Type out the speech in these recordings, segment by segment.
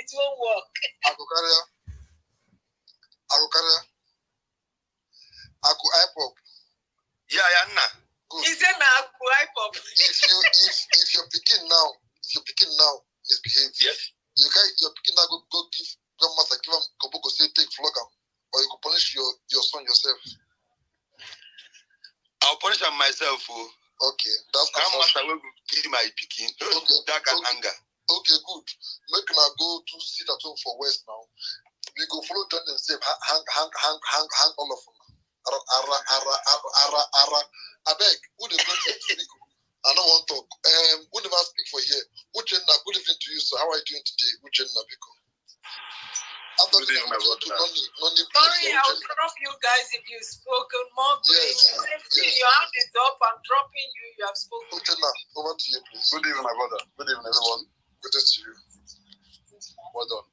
it won't work. Akokaria. Aku IPOP. Yeah, Good. He said Aku IPOP. If you're picking now misbehave. Yes. You can't your picking now go give grandmaster give him Koboko say take flog him. Or you could punish your son yourself. I'll punish him myself. Okay, that's grandmaster will give my picking. Okay, that can anger. Okay, good. Make now go to sit at home for West now. We go follow John and say hang all of them. I beg, who the going to speak? I don't want to talk. Who never speak for here? Uchenna, good evening to you, sir. How are you doing today? Uchenna Biko. After good evening, my brother. Sorry, I'll drop you guys if you've spoken more. Yes. Your hand is up. I'm dropping you. You have spoken. Uchenna, over to you, please. Good evening, my brother. Good evening, everyone. Good to see you. Well done.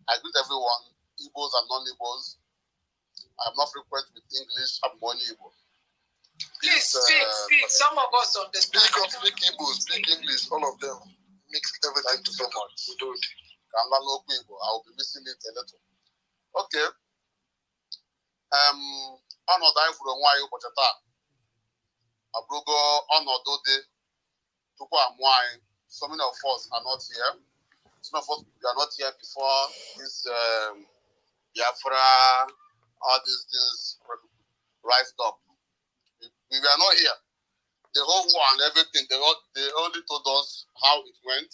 I greet everyone, Igbos and non-Igbos. I'm not frequent with English. I'm one Igbo. Please speak. Some of us understand. Speak Igbo, speak English, all of them. Mix everything together. I will be missing it a little. Okay. Ọnọdụ anyị furu onwe anyị ụbọchị taa abụrụgo ọnọdụ dị tupu amụọ anyị. So many of us are not here. Some of us we are not here before this Biafra, all these things rised up. We were not here. The whole war and everything, they only told us how it went,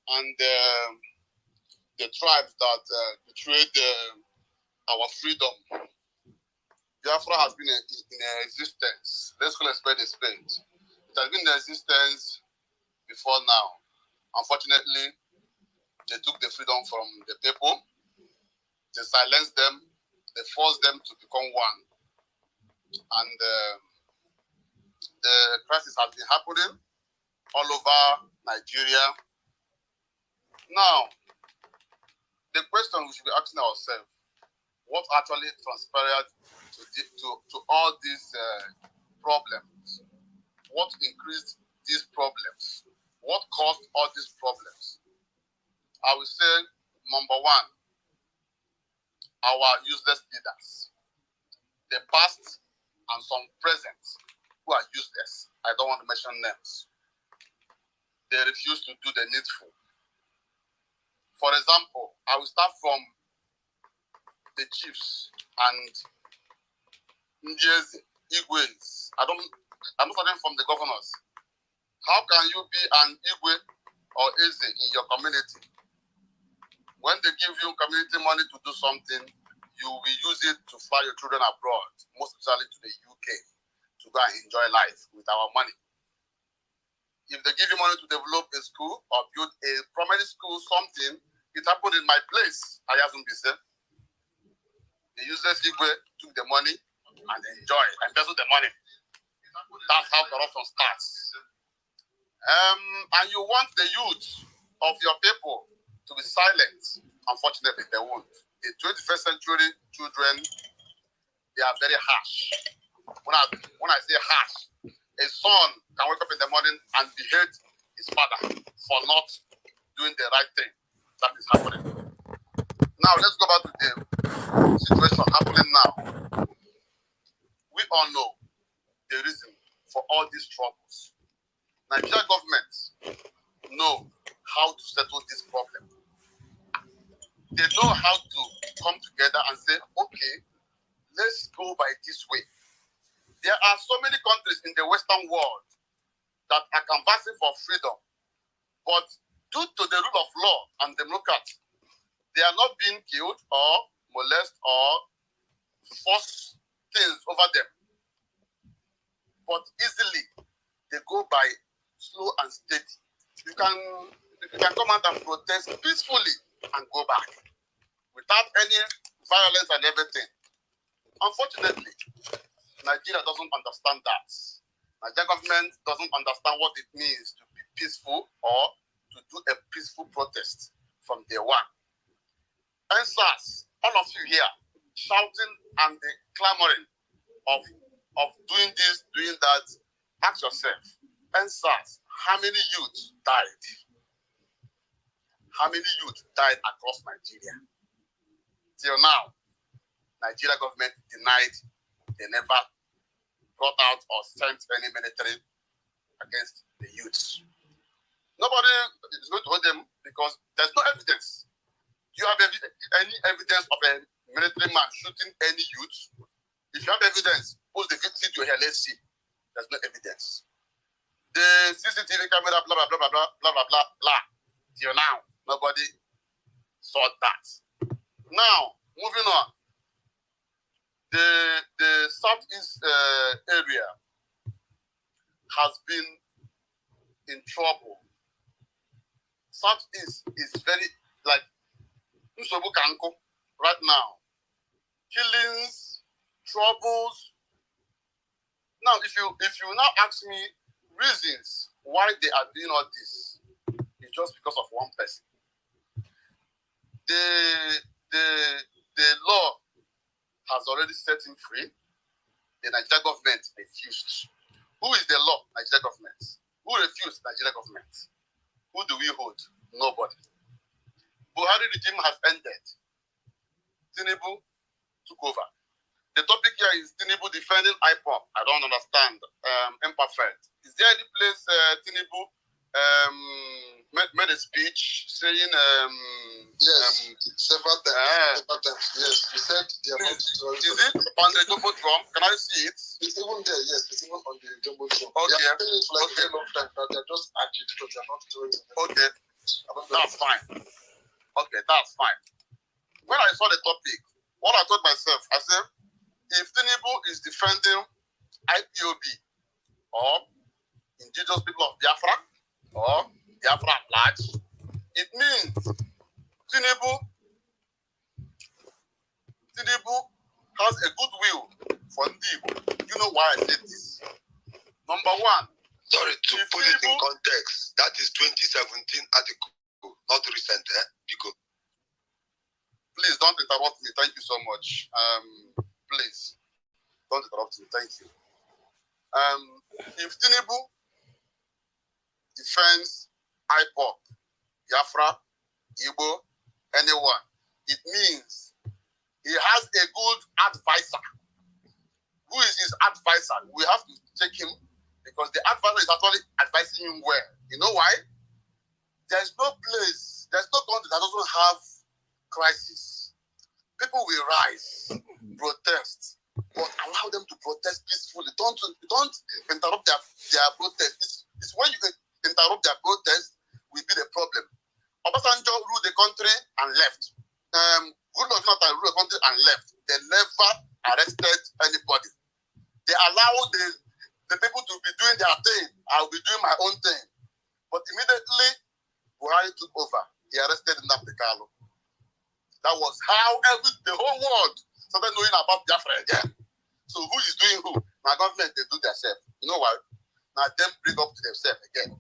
and the tribes that betrayed our freedom. Biafra has been in existence. Let's call a spade a spade. It has been in existence before now. Unfortunately, they took the freedom from the people. They silenced them. They forced them to become one. And the crisis has been happening all over Nigeria. Now, the question we should be asking ourselves, what actually transpired to all these problems? What increased these problems? What caused all these problems? I will say, number one, our useless leaders. The past and some present who are useless. I don't want to mention names. They refuse to do the needful. For example, I will start from the chiefs and Ndieze, Igwes. I'm not starting from the governors. How can you be an Igwe or Eze in your community? When they give you community money to do something, you will use it to fly your children abroad, most especially to the UK, to go and enjoy life with our money. If they give you money to develop a school or build a primary school, something, it happened in my place, Ayazumbise. The useless Igwe took the money and enjoyed, embezzled the money. That's how corruption starts. And you want the youth of your people to be silent. Unfortunately, they won't. The 21st century children, they are very harsh. When I say harsh, a son can wake up in the morning and behead his father for not doing the right thing. That is happening. Now, let's go back to the situation happening now. We all know the reason for all these troubles. Nigeria government know how to settle this problem. They know how to come together and say, okay, let's go by this way. There are so many countries in the Western world that are canvassing for freedom, but due to the rule of law and democracy, they are not being killed or molested or force things over them. But easily, they go by slow and steady. You can come out and protest peacefully and go back without any violence and everything. Unfortunately, Nigeria doesn't understand that. Nigeria government doesn't understand what it means to be peaceful or to do a peaceful protest from day one. And SARS, all of you here, shouting and clamoring of doing this, doing that, ask yourself, and SARS, how many youths died? how many youth died across Nigeria. Till now, Nigeria government denied they never brought out or sent any military against the youths. Nobody is going to hold them because there's no evidence. Do you have any evidence of a military man shooting any youth? If you have evidence, post the video here, let's see. There's no evidence. The CCTV camera, blah, blah, blah, blah, blah, blah, blah, blah, blah. Till now, nobody saw that. Now, moving on. The southeast area has been in trouble. Southeast is very like Nsobu Kanko right now. Killings, troubles. Now, if you now ask me reasons why they are doing all this, it's just because of one person. The law has already set him free. The Nigeria government refused. Who is the law? Nigeria government. Who refused? Nigeria government. Who do we hold? Nobody. Buhari regime has ended. Tinubu took over. The topic here is Tinubu defending IPOB. I don't understand. Imperfect. Is there any place Tinubu made a speech saying yes, several times. Yes, he said they are not. Is it on the double drum? Can I see it? It's even there, yes, it's even on the double drum. Okay. They are saying it for like a very long time, but they're just arguing because they're not doing it. Okay. That's fine. Okay, that's fine. When I saw the topic, what I told myself, I said, if Tinubu is defending IPOB or indigenous people of Biafra or Biafra at large, it means Tinubu has a goodwill for Ndibo. You know why I said this? Number one. Sorry, to put it in context, that is 2017 article, not recent, Because please don't interrupt me. Thank you so much. Please don't interrupt me. Thank you. If Tinubu defends IPOB, Biafra, Igbo, anyone, it means he has a good advisor. Who is his advisor? We have to check him because the advisor is actually advising him well. You know why? There's no place, there's no country that doesn't have crisis. People will rise, protest, but allow them to protest peacefully. Don't interrupt their protest. It's when you interrupt their protest will be the problem. Obasanjo ruled the country and left. Goodluck Jonathan ruled the country and left. They never arrested anybody. They allowed the people to be doing their thing. I'll be doing my own thing. But immediately, Buhari took over. He arrested Nnamdi Kanu. That was how the whole world started knowing about Biafra again. So who is doing who? My government, they do themselves. You know why? Now them bring up to themselves again.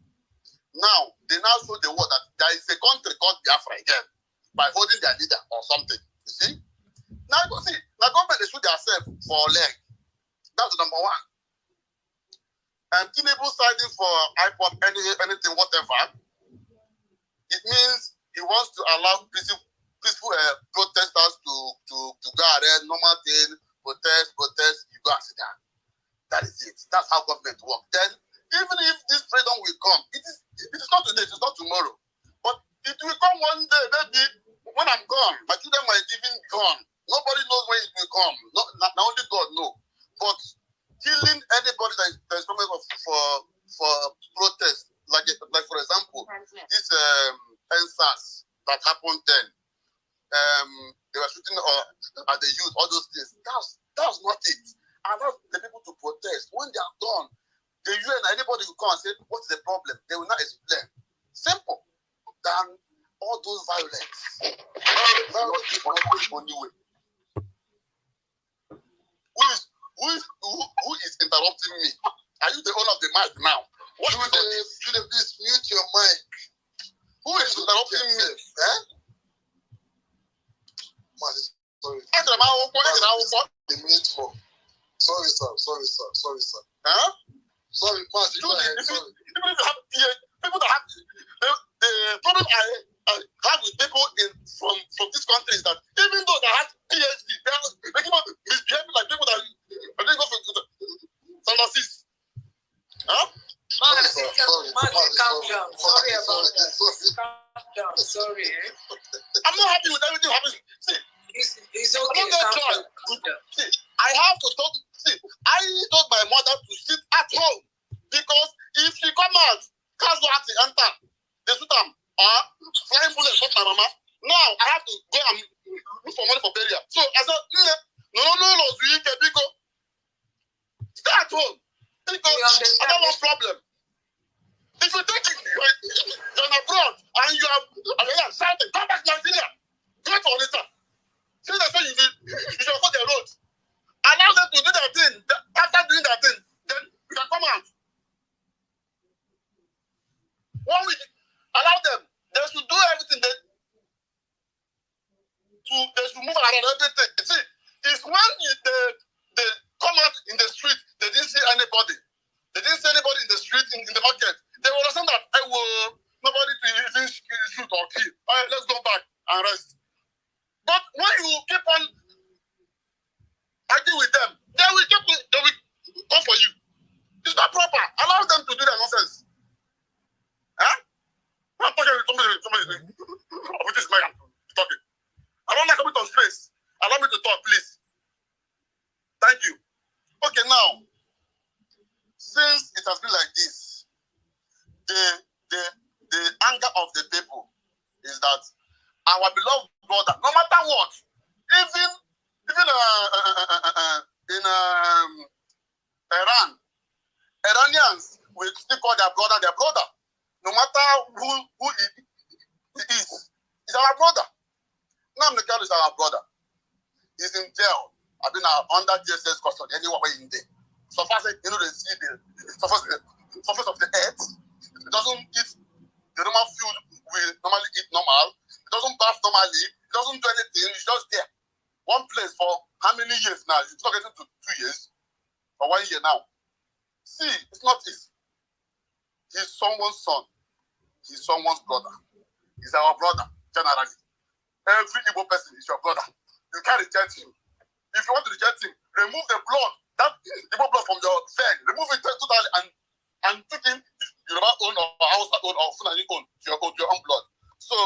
Now, they now show the world that there is a country called Biafra again by holding their leader or something. You see? Now, you see, the government, they shoot themselves for leg. That's number one. And Tinubu siding for IPOB, anything, whatever, it means he wants to allow peaceful protesters to go ahead, normal thing, protest, you go and sit down. That is it. That's how government works. Then, even if this freedom will come, it is not today, it is not tomorrow. But it will come one day, maybe when I'm gone. My children might even be gone. Nobody knows when it will come. Not only God knows. But killing anybody that is coming for protest, like for example, this NSAS that happened then. They were shooting at the youth, all those things. That's not it. Allow the people to protest. When they are done, the UN, anybody will come and say, what's the problem? They will not explain. Simple. Than all those violence. Violence is not the only way. Who is interrupting me? Are you the owner of the mic now? What do you do? Should please mute your mic? Who is interrupting me? Man, sorry. A minute more. Sorry, sir. Huh? Sorry, man. Go ahead. Sorry. People that have the problem I country is that even though they have PhD, they are making misbehaving like people that are going to go for Salasis. Huh? Mazi, calm down. Sorry about that. Calm down. Sorry. I'm not happy with everything happening. See, it's okay. Calm down. See, I have to talk. See, I told my mother to sit at home because if she come out, casualty enter, they shoot them, flying bullets hit my mama. Now I have to go and look for money for burial. So I said, no, because stay at home because I don't want problem. If you think you're abroad and you are shouting, come back to Nigeria, do it for later. Since they say you should avoid the road, allow them to do their thing. After doing their thing, then you can come out. 1 week, allow them. They should do everything. They should move around everything. See, it's when they come out in the street, they didn't see anybody. They didn't see anybody in the street, in the market. They will understand that nobody to even shoot or kill. All right, let's go back and rest. But when you keep on arguing with them, they will come for you. It's not proper. Allow them to do their nonsense. Huh? I'm talking to somebody. With this mic, I'm talking. I don't like coming on space. Allow me to talk, please. Thank you. Okay, now, since it has been like this, the anger of the people is that our beloved brother, no matter what, even in Iran, Iranians will still call their brother, no matter who he is. He's our brother. Nnamdi Kanu is our brother. He's in jail. I've been under DSS custody anywhere in there. So far, they see the surface of the earth. It doesn't eat the normal food we normally eat normal. It doesn't bath normally. It doesn't do anything. It's just there. One place for how many years now? It's not getting to 2 years or 1 year now. See, it's not easy. He's someone's son. He's someone's brother. He's our brother, generally. Every Igbo person is your brother. You can't reject him. If you want to reject him, remove the blood, that Igbo blood from your vein. Remove it totally and take him Yoruba own or Hausa own or Fulani own to your own blood. So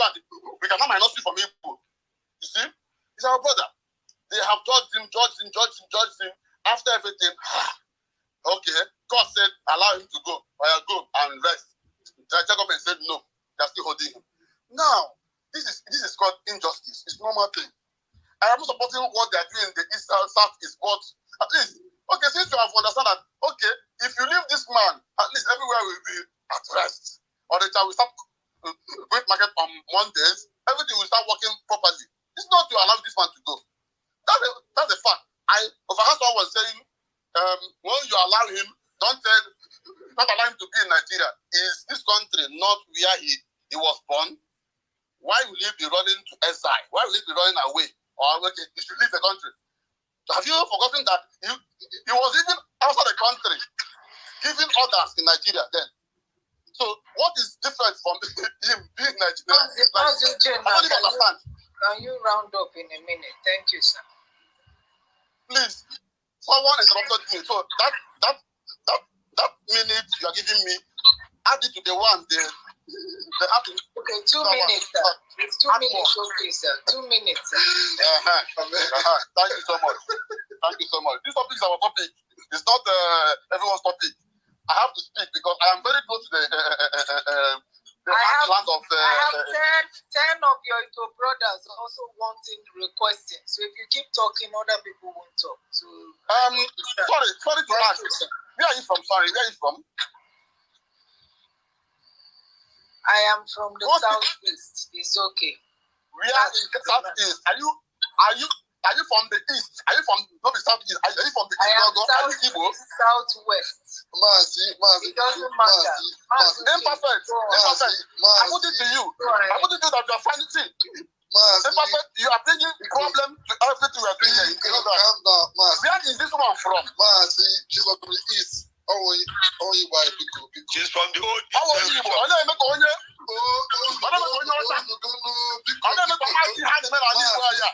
that we cannot minus him from Igbo. You see? He's our brother. They have judged him. After everything, okay, God said, allow him to go. Go and rest. The government said no. They're still holding him. Now, this is called injustice. It's a normal thing. I am not supporting what they are doing in the east, south, east, but at least, okay, since you have understood that, okay, if you leave this man, at least everywhere will be at rest. Or the child will start going market on Mondays, everything will start working properly. It's not to allow this man to go. That's a fact. I overheard someone was saying, when you allow him, not allow him to be in Nigeria. Is this country not where he was born? Why will he be running to exile? Why will he be running away? Or okay, he should leave the country. Have you forgotten that he was even outside the country, giving orders in Nigeria then? So what is different from him being Nigerian? I don't even understand. Can you round up in a minute? Thank you, sir. Please, someone interrupted me. So that minute you are giving me, add it to the one they have to. Okay, 2 minutes, sir. It's 2 minutes, okay, sir. 2 minutes, sir. Thank you so much. Thank you so much. This topic is our topic. It's not everyone's topic. I have to speak because I am very close to the land of. I have 10 of your Igbo brothers also requesting. So if you keep talking, other people won't talk. So sorry to ask. Where are you from? Sorry, where are you from? I am from the southeast. It's okay. We are in the southeast. Are you from the east? Are you from not the southeast? Are you from the east? I am southwest. It doesn't matter. Imperfect. I put it to you. I put it to you that you are finding things. Imperfect. You are bringing problem to everything we are doing here. You know that. Where is this one from? She's from the east. Oh, you buy Biko. She's from the old. How old are you? I don't make onye. I don't make onye ọcha. I don't make onye hand the man on this one. Yeah.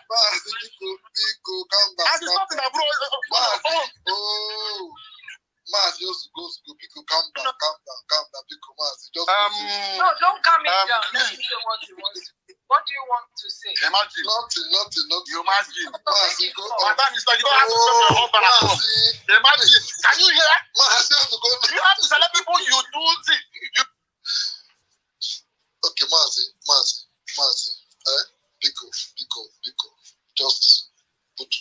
Biko, calm down. I just nothing, bro. Oh, Maz, just go, Biko, calm down, Biko, Maz, just. No, don't calm him down. Let me say what you want. What do you want to say? Imagine. Nothing. You imagine. Maz, go. Madam is like, you don't have to stop your husband at home. Imagine. Can you hear? Maz, just go. You have to select people you do see. Okay, Maz. Biko. Just put.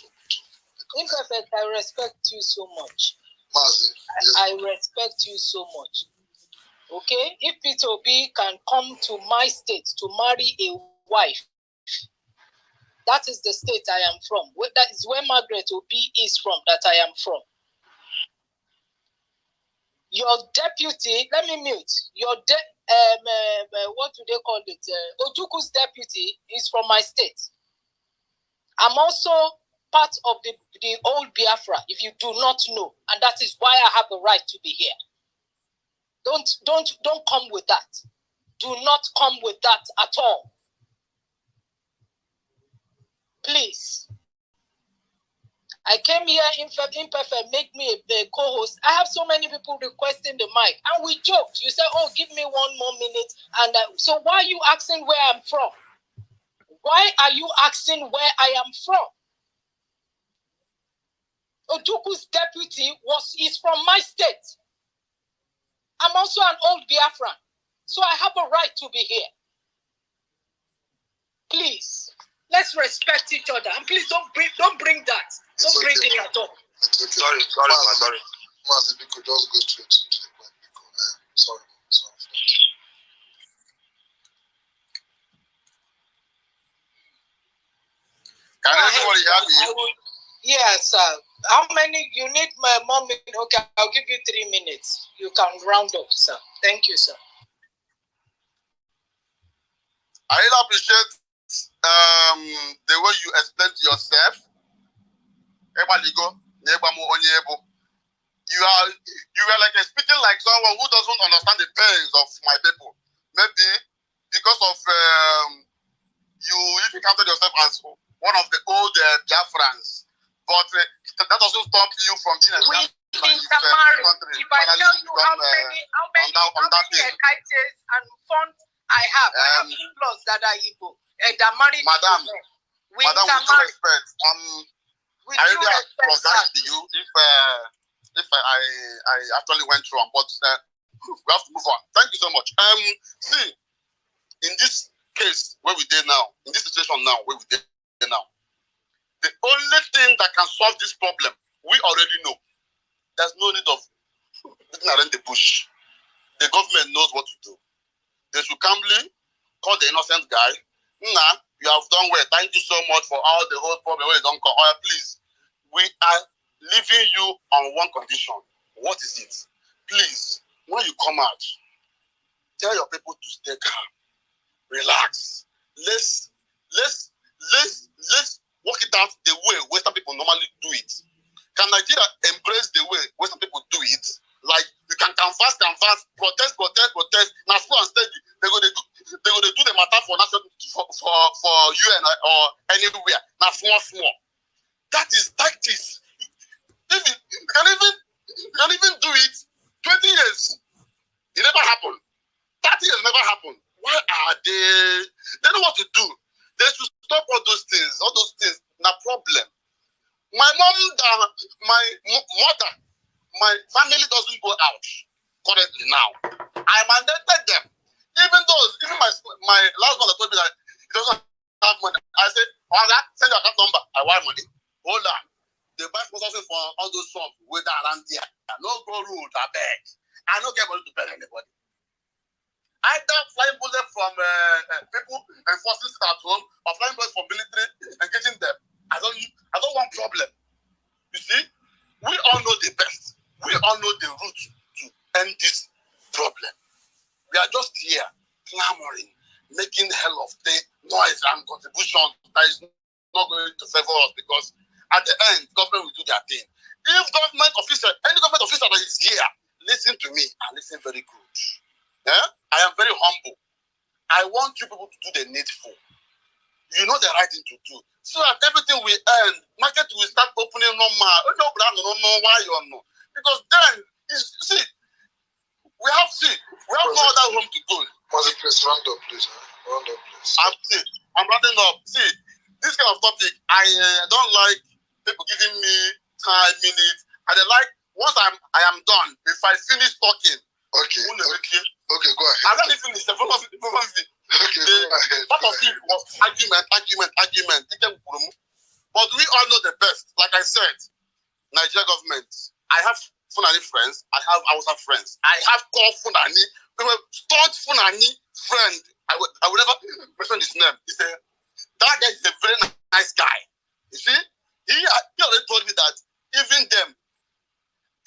Imperfect, I respect you so much. Maz, yes. I respect you so much. Okay? If Peter Obi can come to my state to marry a wife, that is the state I am from. That is where Margaret Obi is from, that I am from. Your deputy, let me mute. Your what do they call it? Ojuku's deputy is from my state. I'm also part of the old Biafra, if you do not know, and that is why I have the right to be here. Don't come with that. Do not come with that at all. Please. I came here, Imperfect, make me a co-host. I have so many people requesting the mic, and we joked. You said, "Oh, give me 1 more minute." And so, why are you asking where I'm from? Why are you asking where I am from? Ojuku's deputy is from my state. I'm also an old Biafran, so I have a right to be here. Please, let's respect each other, and please don't bring that. Don't bring it at all. Okay. Sorry. Maz, Biko, just go straight to the point, Biko. Sorry. Can everybody hear me? Yes, sir. How many? You need more minutes? Okay, I'll give you 3 minutes. You can round up, sir. Thank you, sir. I really appreciate the way you explain to yourself. You are like speaking like someone who doesn't understand the pains of my people. Maybe because of you counted yourself as one of the old Biafrans, but that doesn't stop you from being a we intermarry. If I tell you how many kites and fonts I have in-laws that are Igbo that married. Madam, we with due respect, with I really apologize to you if I actually went wrong, but we have to move on. Thank you so much. See, in this case where we did now, in this situation now where we did now, the only thing that can solve this problem, we already know. There's no need of beating around the bush. The government knows what to do. They should calmly call the innocent guy. Nah, you have done well. Thank you so much for all the whole problem. Where you don't call. Please, we are leaving you on one condition. What is it? Please, when you come out, tell your people to stay calm, relax. Let's work it out the way Western people normally do it. Can Nigeria embrace the way Western people do it? Like you can canvas, protest. Now slow and steady. They're gonna do the matter for national for UN or anywhere. Now small. That is tactics. You can even do it 20 years. It never happened. 30 years never happened. Why are they? They know what to do. They should stop all those things. All those things, no problem. My mother, my family doesn't go out currently now. I mandated them. Even my last one that told me that he doesn't have money. I said, send your account number. I want money. Hold on. They buy sponsorship for all those shops with around there. No go road, I beg. I don't get money to pay anybody. Either flying bullets from people enforcing it at home or flying bullets from military engaging them. I don't want problem. You see, we all know the best. We all know the route to end this problem. We are just here clamoring, making hell of the noise and contribution that is not going to favor us because at the end, government will do their thing. If any government officer that is here listen to me and listen very good. Yeah? I am very humble. I want you people to do the needful. You know the right thing to do. So that everything will end. Market will start opening normal. Because then, see, we have no other home to go. Was it please round up, please? Round up, please. I'm rounding up. See, this kind of topic, I don't like people giving me time, minutes. I don't like, once I am done, if I finish talking, okay, go ahead. I already finished. Okay, go ahead. Part of it was argument. But we all know the best. Like I said, Nigeria government, I have Fulani friends, I have Hausa friends, I have core Fulani, staunch Fulani friend. I will never mention his name. That guy is a very nice guy. You see, he already told me that even them,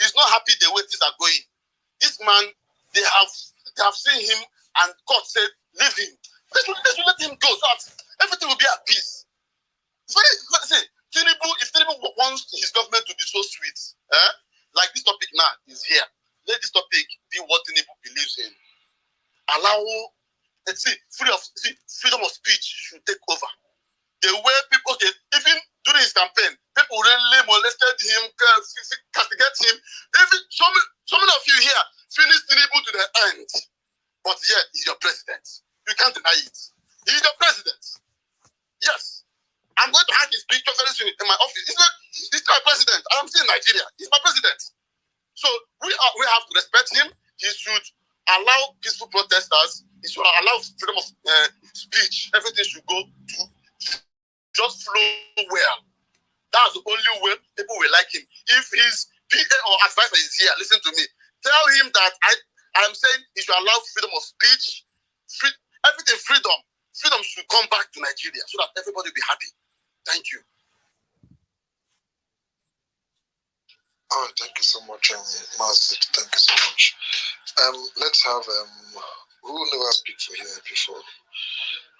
he's not happy the way things are going. This man, they have seen him and God said, leave him. Let's let him go so that everything will be at peace. See, if Tinubu wants his government to be so sweet, like this topic now is here, let this topic be what Tinubu believes in. Allow, freedom of speech should take over. The way people, even during his campaign, people really molested him, castigate him. Even so many of you here finished Tinubu to the end. But yet, he's your president. You can't deny it. He's your president. Yes. I'm going to hang his picture very soon in my office. He's not my president. I'm still in Nigeria. He's my president. So we have to respect him. He should allow peaceful protesters. He should allow freedom of speech. Everything should go to just flow well. That's the only way people will like him. If his PA or advisor is here, listen to me. Tell him that I'm saying he should allow freedom of speech, everything freedom. Freedom should come back to Nigeria so that everybody will be happy. Thank you. All right, thank you so much, Master. Thank you so much. Let's have who never speak for here before.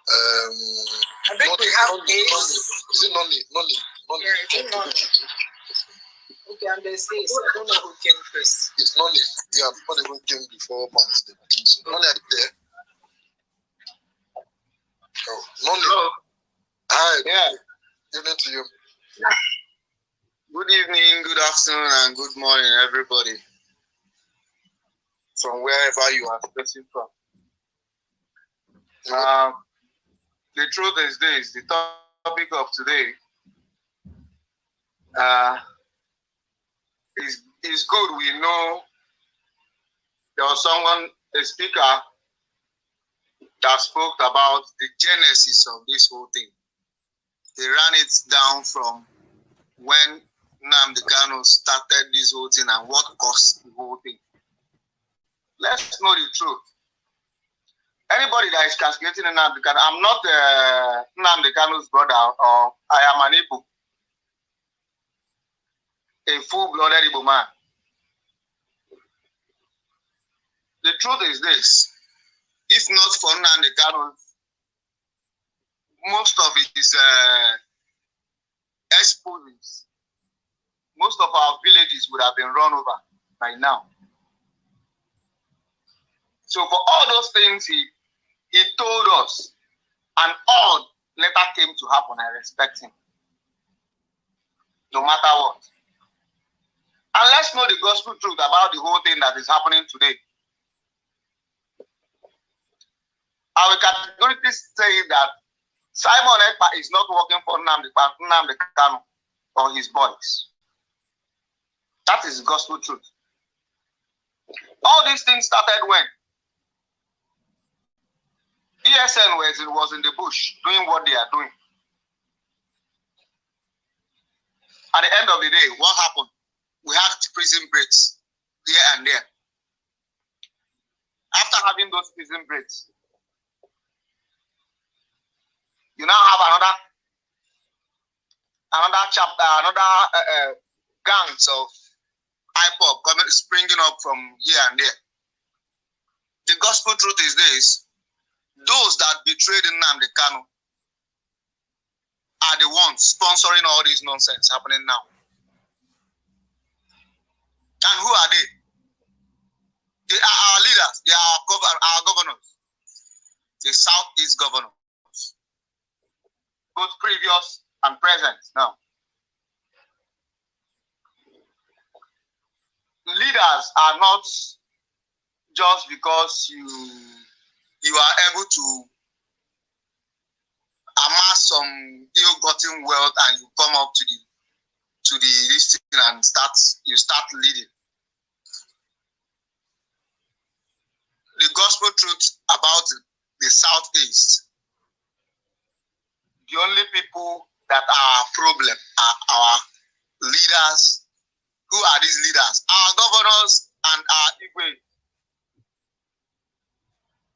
I think we have Is it Noni? Yeah, I think Noni. Okay, and there's Ace. I don't know who came first. It's Noni. Yeah, nobody who came before Master. So Noni, are you there? Oh, Noni. Hello. Hi. Yeah. Evening to you. Good evening, good afternoon, and good morning, everybody. From wherever you are listening from. The truth is this: the topic of today is good. We know there was a speaker that spoke about the genesis of this whole thing. They ran it down from when Nnamdi Kanu started this whole thing and what caused the whole thing. Let's know the truth. Anybody that is castigating Nnamdi Kanu, I'm not Nnamdi Kanu's brother, or I am an Igbo, a full-blooded Igbo man. The truth is this: if not for Nnamdi Kanu, most of his exposes, most of our villages would have been run over by now. So for all those things he told us, and all later came to happen, I respect him. No matter what. And let's know the gospel truth about the whole thing that is happening today. I will categorically say that Simon Ekpa is not working for Nnamdi Kanu or his boys. That is gospel truth. All these things started when ESN was in the bush doing what they are doing. At the end of the day, what happened? We had prison breaks here and there. After having those prison breaks, you now have another chapter, gangs of IPOB springing up from here and there. The gospel truth is this: those that betrayed Nnamdi Kanu are the ones sponsoring all this nonsense happening now. And who are they? They are our leaders. They are our governors. The Southeast governors, both previous and present now. Leaders are not just because you are able to amass some ill-gotten wealth and you come up to the listing and start leading. The gospel truth about the Southeast, the only people that are a problem are our leaders. Who are these leaders? Our governors and our Igwe.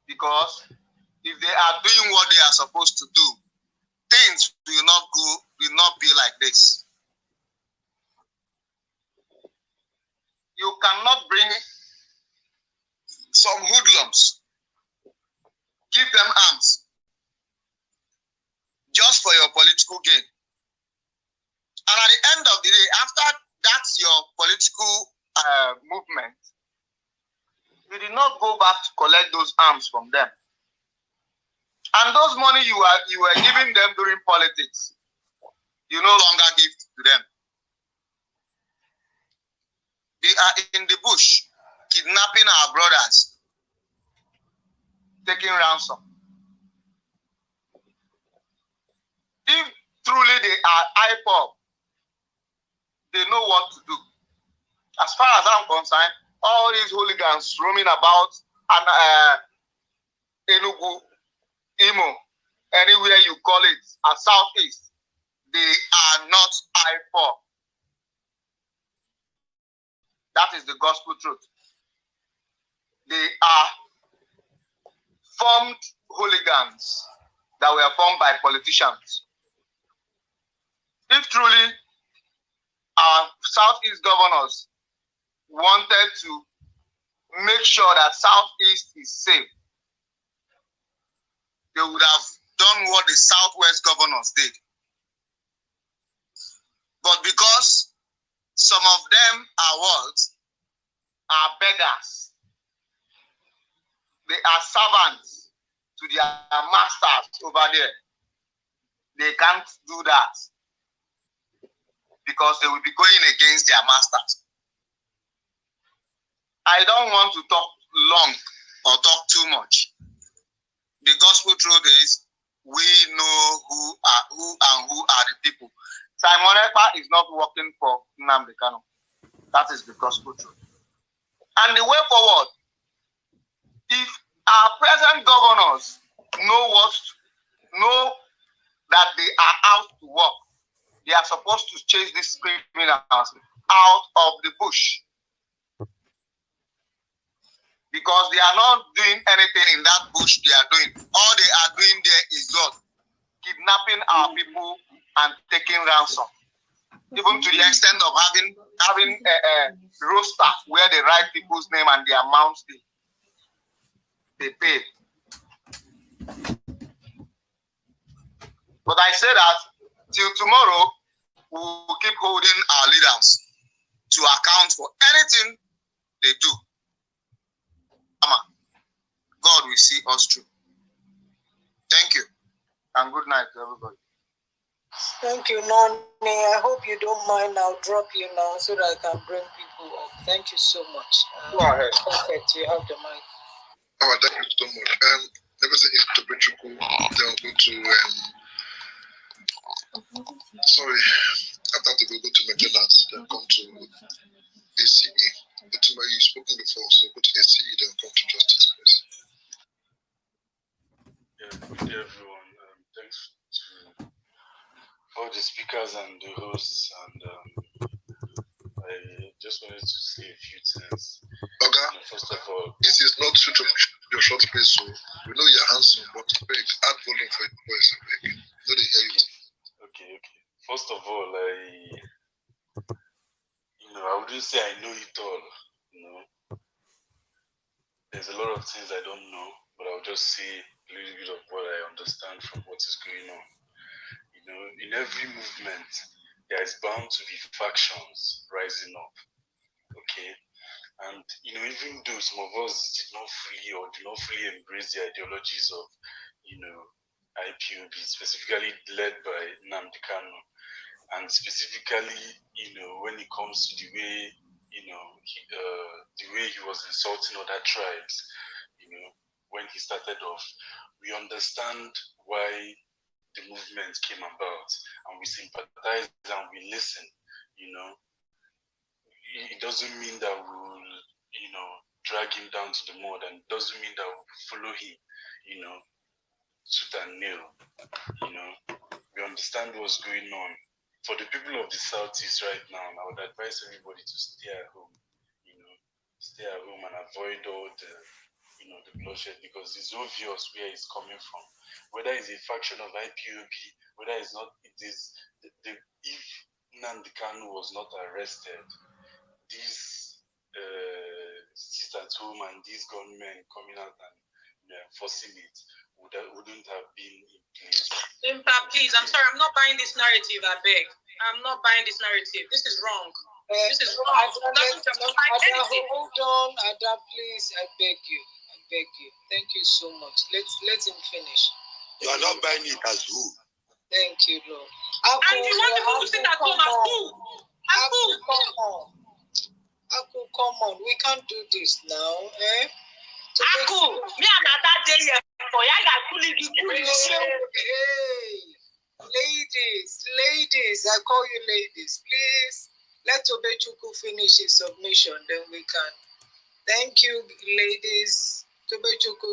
Because if they are doing what they are supposed to do, things will not be like this. You cannot bring some hoodlums, give them arms just for your political gain. And at the end of the day, after that's your political movement, you did not go back to collect those arms from them. And those money you were giving them during politics, you no longer give to them. They are in the bush, kidnapping our brothers, taking ransom. If truly they are IPOB, they know what to do. As far as I'm concerned, all these hooligans roaming about and Enugu, Imo, anywhere you call it, and Southeast, they are not IPOB. That is the gospel truth. They are formed hooligans that were formed by politicians. If truly our Southeast governors wanted to make sure that Southeast is safe, they would have done what the Southwest governors did. But because some of them are beggars, they are servants to their masters over there, they can't do that because they will be going against their masters. I don't want to talk long or talk too much. The gospel truth is we know who are the people. Simon Ekpa is not working for Nnamdi Kanu. That is the gospel truth. And the way forward, if our present governors know that they are out to work, they are supposed to chase these criminals out of the bush. Because they are not doing anything in that bush they are doing. All they are doing there is what? Kidnapping our people and taking ransom. Even to the extent of having a roster where they write people's name and the amounts they pay. But I say that till tomorrow, we will keep holding our leaders to account for anything they do. God will see us through. Thank you. And good night to everybody. Thank you, Noni. I hope you don't mind. I'll drop you now so that I can bring people up. Thank you so much. Go ahead. Perfect. You have the mic. Oh, thank you so much. Everything is to be true. They'll go to sorry, after they go to maintenance, then come to ACE. But you've spoken before, so go to ACE, then come to justice, please. Yeah, good day, everyone. Thanks to all the speakers and the hosts, and I just wanted to say a few things. Okay. First of all, this is not such your short space, so we know you're handsome, but beg, add volume for your voice, beg. No, they hear you. Okay. First of all, I wouldn't say I know it all. There's a lot of things I don't know, but I'll just say a little bit of what I understand from what is going on. In every movement, there is bound to be factions rising up. Okay, And even though some of us did not fully embrace the ideologies of, IPOB, specifically led by Nnamdi Kanu, and specifically, when it comes to the way, the way he was insulting other tribes, when he started off, we understand why the movement came about, and we sympathize and we listen. It doesn't mean that we will, drag him down to the mud, and it doesn't mean that we'll follow him, tooth and nail. We understand what's going on. For the people of the Southeast right now, I would advise everybody to stay at home, and avoid all the, the bloodshed, because it's obvious where it's coming from. Whether it's a faction of IPOB, whether it's not, if Nnamdi Kanu was not arrested, these sit at home and these gunmen coming out and enforcing it wouldn't have been in place. Impa, please, I'm sorry, I'm not buying this narrative, I beg. I'm not buying this narrative. This is wrong. This is wrong. Ada, hold on, Ada, please, I beg you. Thank you so much. Let him finish. You are not buying it as who? Thank you, Lord. And you want people to sit at home as who? Aku, come on. We can't do this now, eh? Aku, me and that day here for Yaga Kuli. Hey, ladies, I call you ladies. Please let Tobechuku finish his submission, then we can. Thank you, ladies. Tobechuku,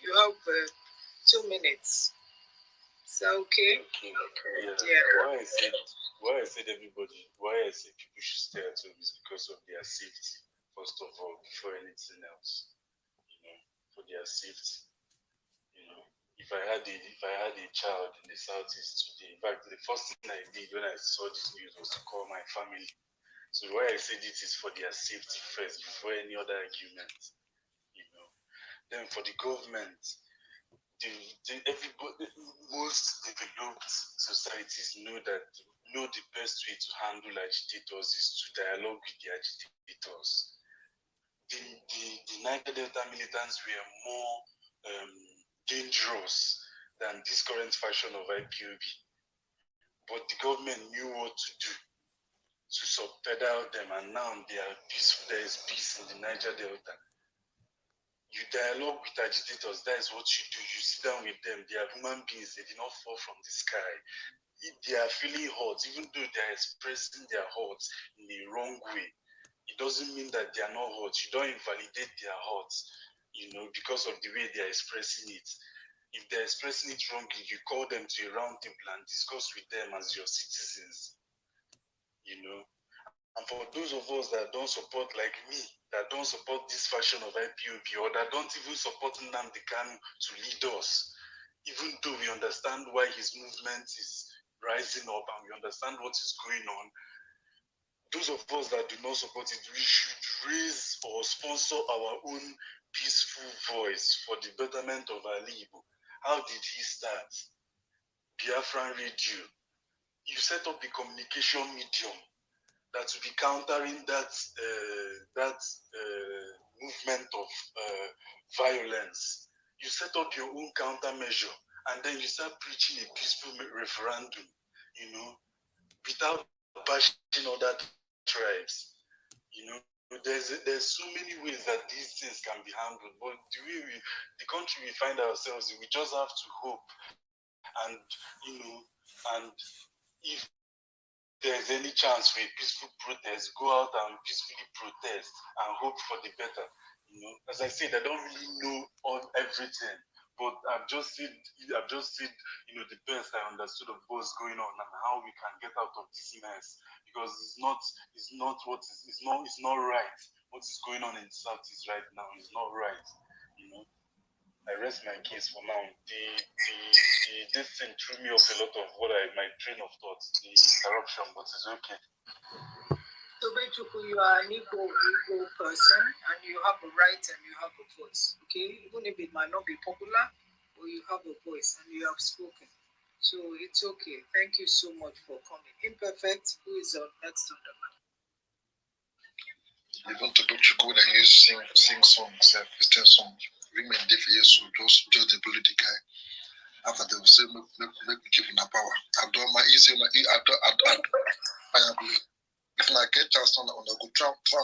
you have 2 minutes. Is that okay? Okay. Yeah. Why I said people should stay at home is because of their safety, first of all, before anything else. For their safety. If I had a child in the Southeast today, in fact, the first thing I did when I saw this news was to call my family. So why I said it is for their safety first, before any other argument. Then for the government, most developed societies know the best way to handle agitators is to dialogue with the agitators. The Niger Delta militants were more dangerous than this current faction of IPOB, but the government knew what to do to subpedal them, and now they are peaceful. There is peace in the Niger Delta. You dialogue with agitators, that is what you do. You sit down with them. They are human beings. They did not fall from the sky. If they are feeling hot, even though they are expressing their hot in the wrong way, it doesn't mean that they are not hot. You don't invalidate their hot, because of the way they are expressing it. If they're expressing it wrongly, you call them to a round table and discuss with them as your citizens. And for those of us that don't support, like me, that don't support this faction of IPOB, or that don't even support Nnamdi Kanu to lead us, even though we understand why his movement is rising up and we understand what is going on, those of us that do not support it, we should raise or sponsor our own peaceful voice for the betterment of Ali Igbo. How did he start? Biafran Radio. You set up the communication medium that will be countering that movement of violence. You set up your own countermeasure, and then you start preaching a peaceful referendum, without bashing other tribes. There's so many ways that these things can be handled, but the country we find ourselves in, we just have to hope, and if there's any chance for a peaceful protest, go out and peacefully protest and hope for the better. As I said, I don't really know everything, but I've just seen, the best I understood of what's going on and how we can get out of this mess, because it's not right. What is going on in the Southeast right now is not right. I rest my case for now. This thing threw me off a lot of my train of thought, the interruption, but it's okay. So basically, you are an equal person, and you have a right and you have a voice. Okay, even if it might not be popular, but you have a voice and you have spoken. So it's okay. Thank you so much for coming. Imperfect, who is next on the line? Even to do Chuku and you sing songs, Christian songs. Women did for years, so just the political guy. After they will say, make me give him power. I don't my easy, I if I get chance on a good trump for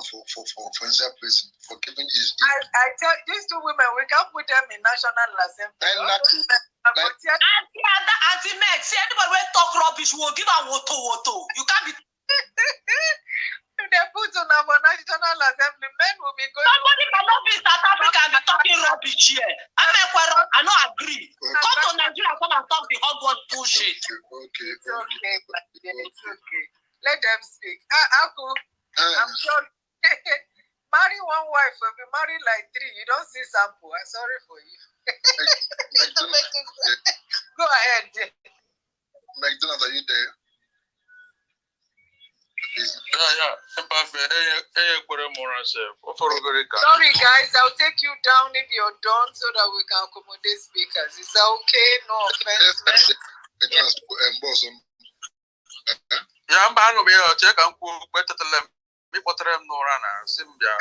inside prison for giving his. I tell these two women, we can put them in National Assembly. Auntie Meg, see anybody will talk rubbish, will give a woto. You can't be. If they put on our National Assembly, men will be going. Somebody cannot be in South Africa and be talking rubbish here. I don't agree. Come to Nigeria, come and talk the Hogwarts bullshit. Okay. It's okay. Let them speak. Aku, I'm sure. Marry one wife, if you marry like 3, you don't see sample. I'm sorry for you. Go ahead. McDonald's, are you there? Yeah. Sorry, guys. I'll take you down if you're done so that we can accommodate speakers. Is that okay? No offense. Yeah, I'm bound to be a check and better to them. People to them no runner, Simbia.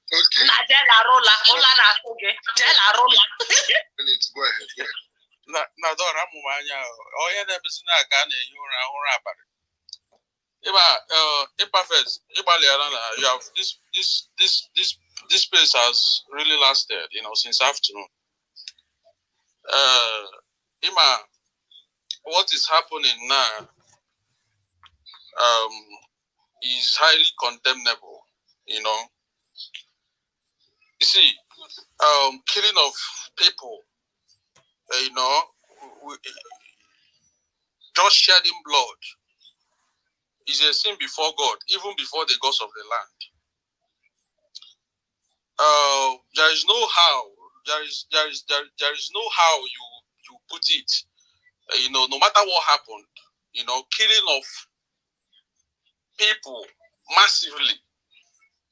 Okay. Go ahead. Now, Ramumania, or any business I can in your rapper. Imperfect, you have this place has really lasted, since afternoon. Ima, what is happening now is highly condemnable, You see, killing of people, just shedding blood is a sin before God, even before the gods of the land. There is no how. There is no how you put it. No matter what happened, killing of people massively.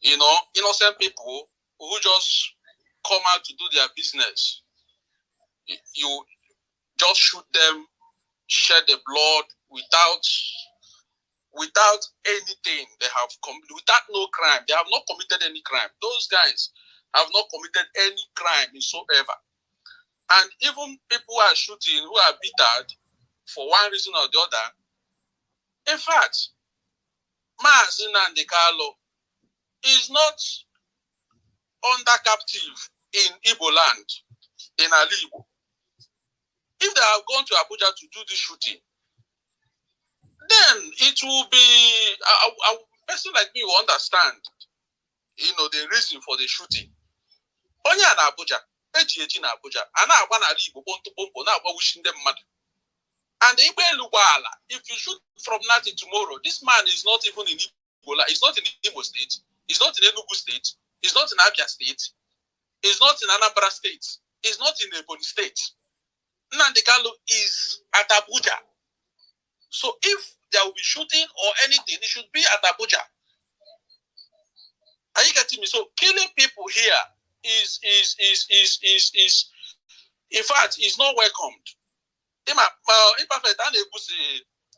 Innocent people who just come out to do their business. You just shoot them, shed the blood without anything they have committed, without no crime. They have not committed any crime. Those guys have not committed any crime whatsoever. And even people who are shooting, who are bittered for one reason or the other. In fact, Mazi Nnamdi Kanu is not under captive in Igbo land, in Ali Igbo. If they have gone to Abuja to do this shooting, then it will be, a person like me will understand, the reason for the shooting. Onye na Abuja, eji na Abuja, ana agba na Ali Igbo pompo na agba wishing them mad. And if you shoot from now to tomorrow, this man is not even in Igbo, he's not in Igbo state, he's not in Enugu state, he's not in Abia state, he's not in Anambra state, he's not in Ebonyi state. Nnamdi Kanu is at Abuja. So if there will be shooting or anything, it should be at Abuja. Are you getting me? So killing people here is in fact is not welcomed. Imperfect and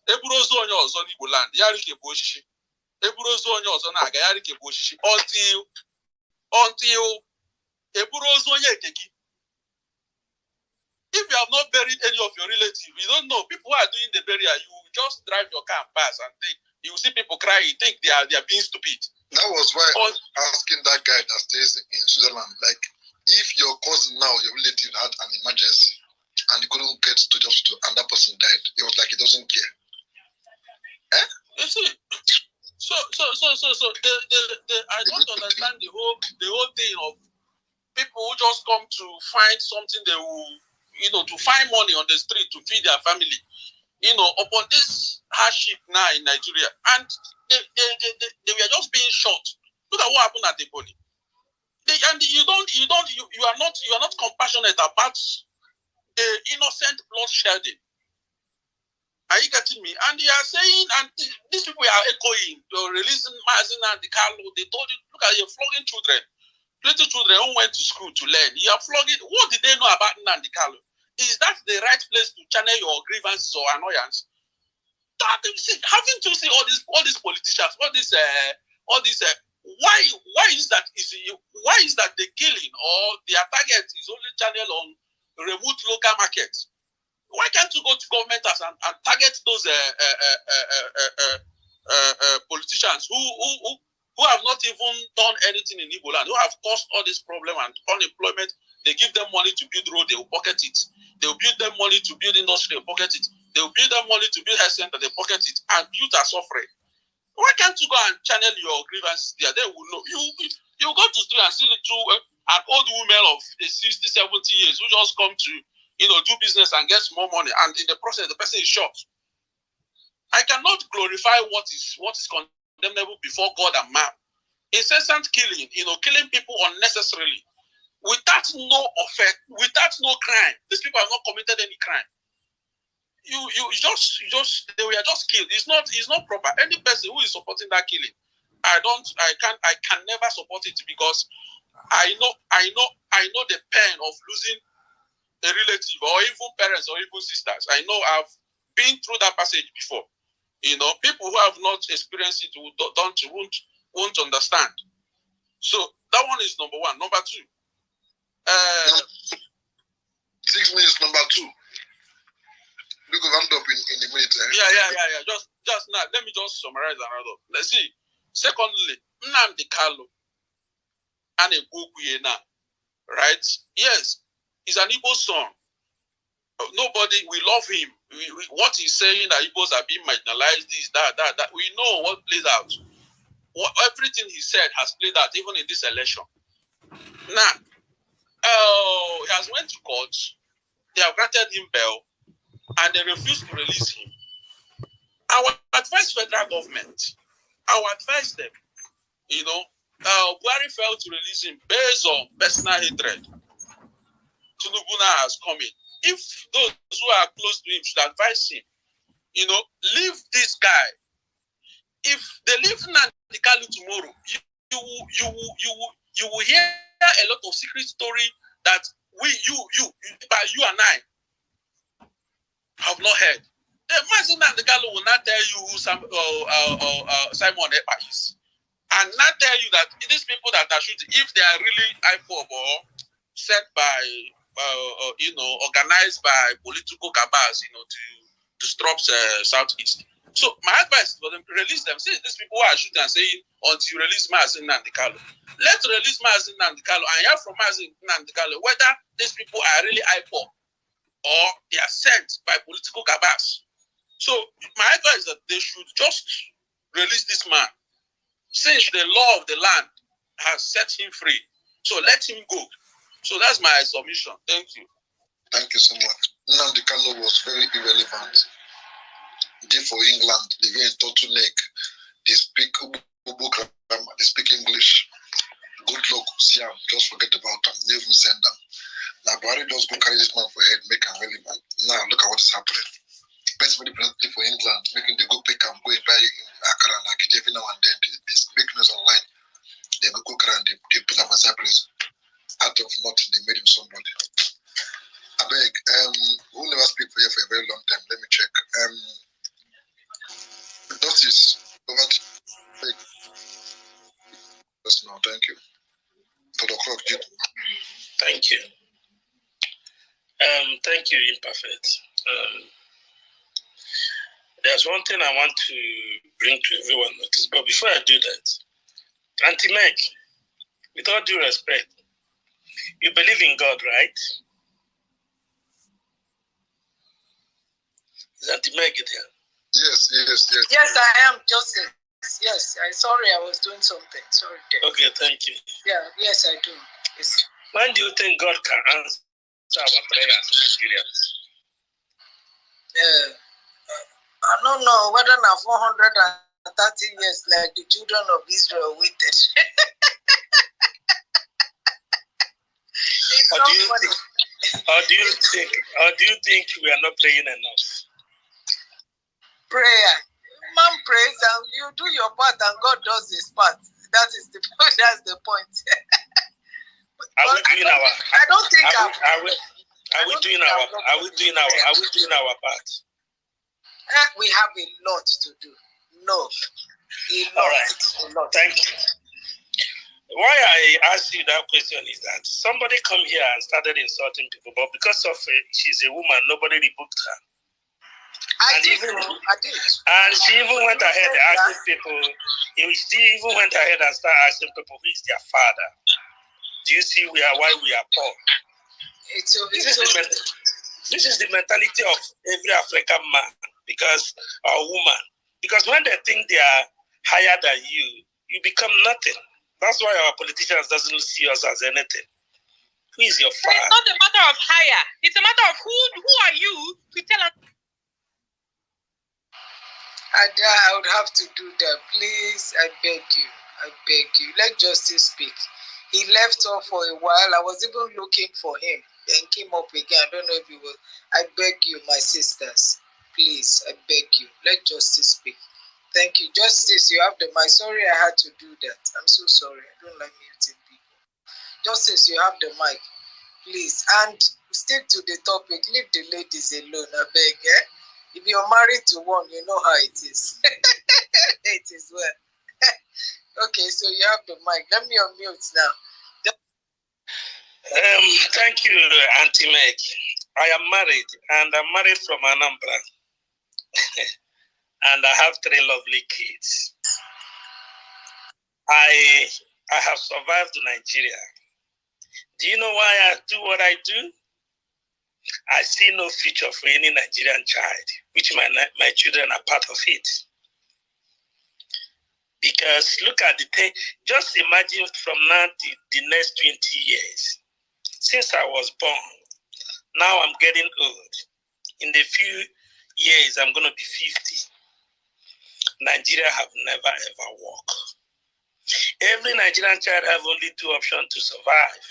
eburozo onye ọzọ n'Igbo land yari ke boshishi eburozo onye ọzọ na-aga yari ke boshishi until eburozo onye ekeki. If you have not buried any of your relatives, you don't know. People who are doing the burial, you just drive your car and pass and think you will see people crying, you think they are being stupid. That was why I was asking that guy that stays in Switzerland, like, if your cousin now, your relative had an emergency and he couldn't get to the hospital and that person died, it was like he doesn't care. You see, so I don't understand the whole thing of people who just come to find something they will, to find money on the street to feed their family, upon this hardship now in Nigeria, and they were just being shot. Look at what happened at Ebonyi. And you are not compassionate about the innocent blood shedding. Are you getting me? And they are saying, and these people are echoing, they're releasing Mazi Nnamdi Kanu. They told you, look at you're flogging children. Little children who went to school to learn. You are flogging. What did they know about Nnamdi Kanu? Is that the right place to channel your grievances or annoyance? Haven't you seen all these politicians, all all this. Why is that the killing or their target is only channeled on remote local markets? Why can't you go to government and target those politicians who have not even done anything in Igbo land, who have caused all this problem and unemployment? They give them money to build road, they will pocket it. They will build them money to build industry, they will pocket it. They will build them money to build health center, they pocket it, and youth are suffering. Why can't you go and channel your grievances there? They will know. You go to street and see an old woman of 60, 70 years who just come to do business and get more money, and in the process the person is shot. I cannot glorify what is condemnable before God and man. Incessant killing, killing people unnecessarily, without no offense, without no crime. These people have not committed any crime. They were just killed. It's not proper. Any person who is supporting that killing, I can never support it, because I know the pain of losing a relative or even parents or even sisters. I know I've been through that passage before. People who have not experienced it won't understand. So that one is number one. Number two. 6 minutes, number two. We could round up in a minute. Yeah. Just now, let me just summarize another. Let's see. Secondly, Nnamdi Kanu and Egwukwuye, right? Yes, he's an Igbo son. Nobody, we love him. What he's saying that Igbos are being marginalized, this, that. We know what plays out. Everything he said has played out, even in this election. Now, he has went to court. They have granted him bail, and they refused to release him. I would advise federal government. I would advise them. Buhari failed to release him based on personal hatred. Tinubu has come in. If those who are close to him should advise him, leave this guy. If they leave Nnamdi Kanu tomorrow, you will hear a lot of secret story that you and I have not heard. The Mazi Nnamdi Kanu will not tell you who Simon Ekpa is, and not tell you that these people that are shooting, if they are really IPOB or set by organized by political cabals, to stop Southeast. So my advice for them, release them. See, these people who are shooting and saying, until you release Mazi Nnamdi Kanu. Let's release Mazi Nnamdi Kanu and hear from Mazi Nnamdi Kanu whether these people are really IPOB or they are sent by political cabals. So my advice is that they should just release this man, since the law of the land has set him free. So let him go. So that's my submission. Thank you. Thank you so much. Nnamdi Kanu was very irrelevant. They for England, they were in turtleneck. They speak Ubu grammar. They speak English. Good luck, Siam. Just forget about them. Never send them. Now, Buhari just go carry this man for head, make him relevant. Now, look at what is happening. Best for England, making the go pick and go buy Akara and Akiji every now and then. They make news online. They go cook and they put him as a prison. Out of nothing, they made him somebody. I beg, who never speak for you for a very long time? Let me check. Justice, over to you. Just now, thank you. For the clock, you. Thank you. Thank you, Imperfect. There's one thing I want to bring to everyone notice, but before I do that, Auntie Meg, with all due respect, you believe in God, right? Is Auntie Meg there? Yes. Yes, I am, Joseph. Yes, sorry, I was doing something. Sorry. Okay, thank you. Yeah, yes, I do. Yes. When do you think God can answer our prayers in Nigeria? I don't know whether now 430 years like the children of Israel waited. Or do you think we are not praying enough? Prayer. Man prays and you do your part and God does his part. That's the point. Are we doing our part? We have a lot to do. No. All right. Thank you. Why I asked you that question is that somebody come here and started insulting people, but because of she's a woman, nobody rebuked her. I did. And she even went ahead asking people. She even went ahead and started asking people who is their father. Do you see why we are poor? This is the mentality of every African man or woman. Because when they think they are higher than you, you become nothing. That's why our politicians doesn't see us as anything. Who is your father? It's not a matter of higher. It's a matter of who are you to tell us. I would have to do that. Please, I beg you. Let justice speak. He left off for a while. I was even looking for him. Then came up again. I don't know if he was. I beg you, my sisters. Please, I beg you. Let justice speak. Thank you. Justice, you have the mic. Sorry I had to do that. I'm so sorry. I don't like muting people. Justice, you have the mic. Please. And stick to the topic. Leave the ladies alone, I beg. If you're married to one, you know how it is. It is well. Okay, so you have the mic. Let me unmute now. Thank you, Auntie Meg. I am married, and I'm married from Anambra. And I have 3 lovely kids. I have survived Nigeria. Do you know why I do what I do? I see no future for any Nigerian child, which my children are part of it. Because look at the thing, just imagine from now to the next 20 years. Since I was born, now I'm getting old. In a few years, I'm going to be 50. Nigeria have never ever worked. Every Nigerian child have only 2 options to survive.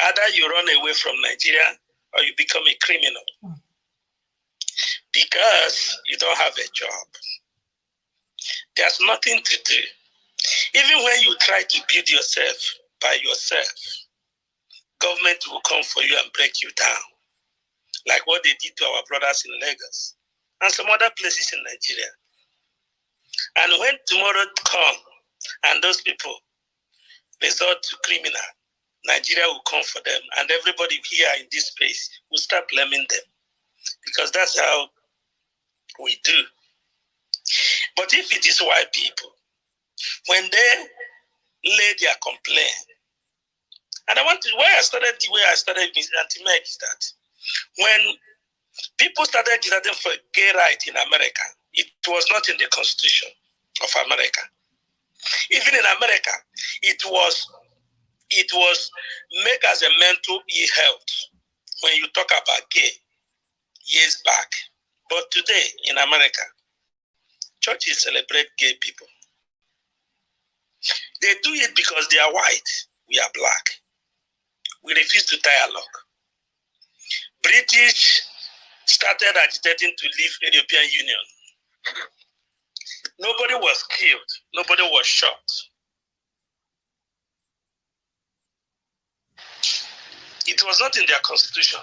Either you run away from Nigeria or you become a criminal. Because you don't have a job. There's nothing to do. Even when you try to build yourself by yourself, government will come for you and break you down. Like what they did to our brothers in Lagos and some other places in Nigeria. And when tomorrow comes and those people resort to criminal, Nigeria will come for them, and everybody here in this space will start blaming them. Because that's how we do. But if it is white people, when they lay their complaint, and why I started the way I started with Auntie Meg is that when people started deciding for gay rights in America, it was not in the Constitution of America. Even in America, it was made as a mental ill health when you talk about gay years back. But today in America, churches celebrate gay people. They do it because they are white, we are black. We refuse to dialogue. British started agitating to leave the European Union. Nobody was killed. Nobody was shot. It was not in their constitution.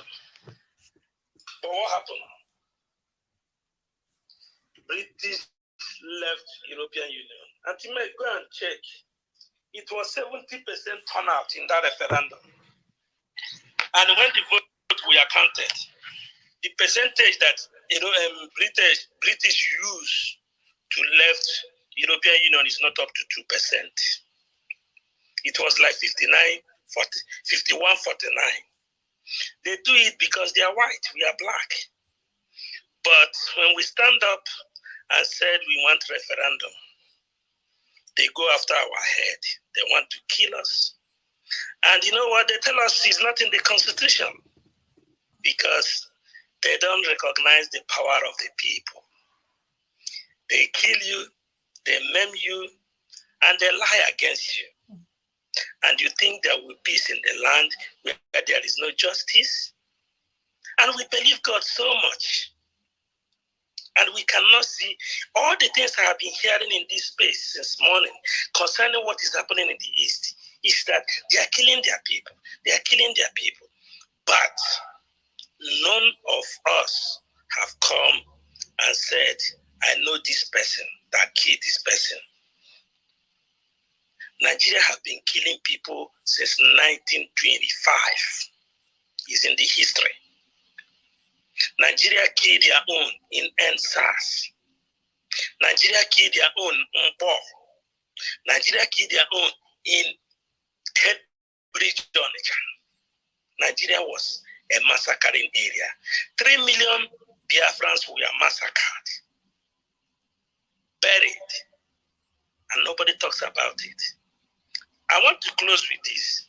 But what happened? British left European Union. And you may go and check. It was 70% turnout in that referendum. And when the votes were counted, the percentage that British use to left European Union is not up to 2%. It was like 51-49. They do it because they are white, we are black. But when we stand up and said we want referendum, they go after our head. They want to kill us. And you know what? They tell us it's not in the Constitution because they don't recognize the power of the people. They kill you, they maim you, and they lie against you. And you think there will be peace in the land where there is no justice? And we believe God so much. And we cannot see all the things I have been hearing in this space since morning concerning what is happening in the East is that they are killing their people. They are killing their people. But none of us have come and said, I know this person. that killed this person. Nigeria has been killing people since 1925. It's in the history. Nigeria killed their own in NSAS. Nigeria killed their own in Mpo. Nigeria killed their own in Head Bridge Onitsha. Nigeria was a massacring area. 3 million Biafrans were massacred, buried, and nobody talks about it. I want to close with this.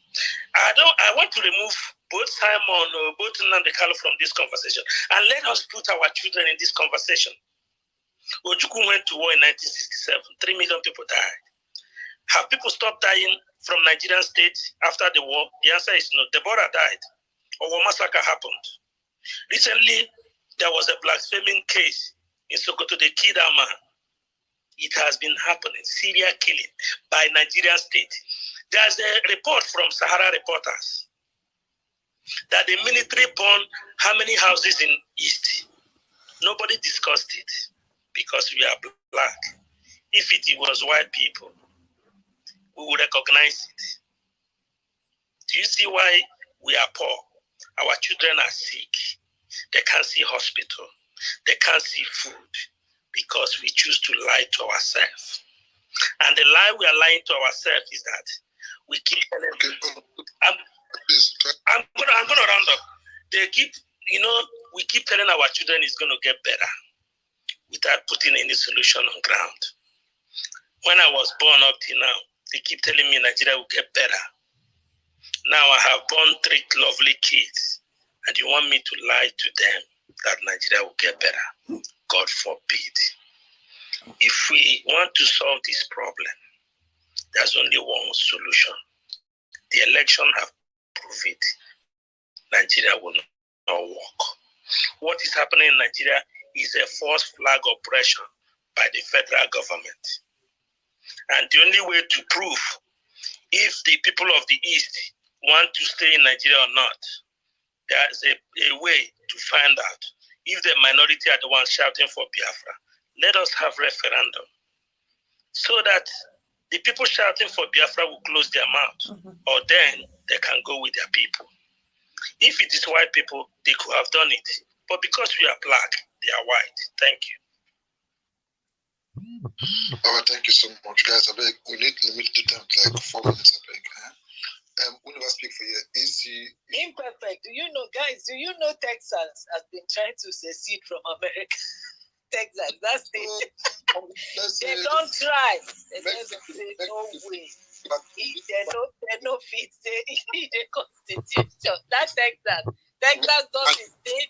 I want to remove both Simon or both Nnamdi Kanu from this conversation, and let us put our children in this conversation. Ojukwu went to war in 1967. 3 million people died. Have people stopped dying from Nigerian state after the war? The answer is no. Deborah died. Or massacre happened. Recently, there was a blaspheming case in Sokoto. They killed a man. It has been happening. Serial killing by Nigerian state. There's a report from Sahara Reporters that the military burned how many houses in East? Nobody discussed it because we are black. If it was white people, we would recognize it. Do you see why we are poor? Our children are sick. They can't see hospital. They can't see food because we choose to lie to ourselves. And the lie we are lying to ourselves is that we keep telling them. I'm gonna round up. They keep, we keep telling our children it's gonna get better without putting any solution on ground. When I was born up till now, they keep telling me Nigeria will get better. Now I have born 3 lovely kids, and you want me to lie to them that Nigeria will get better? God forbid. If we want to solve this problem, there's only one solution. The election have proved it. Nigeria will not work. What is happening in Nigeria is a false flag operation by the federal government. And the only way to prove if the people of the East want to stay in Nigeria or not, there's a way to find out if the minority are the ones shouting for Biafra. Let us have referendum so that the people shouting for Biafra will close their mouth, or then they can go with their people. If it is white people, they could have done it. But because we are black, they are white. Thank you. All right, thank you so much, guys. I beg, we need to limit the time to like 4 minutes. I beg. We never speak for you. Easy. Imperfect. Do you know, guys? Do you know Texas has been trying to secede from America? Texas, that's it. They don't try. They just say no way. They no fit say in the Constitution. That's Texas. Texas does his thing.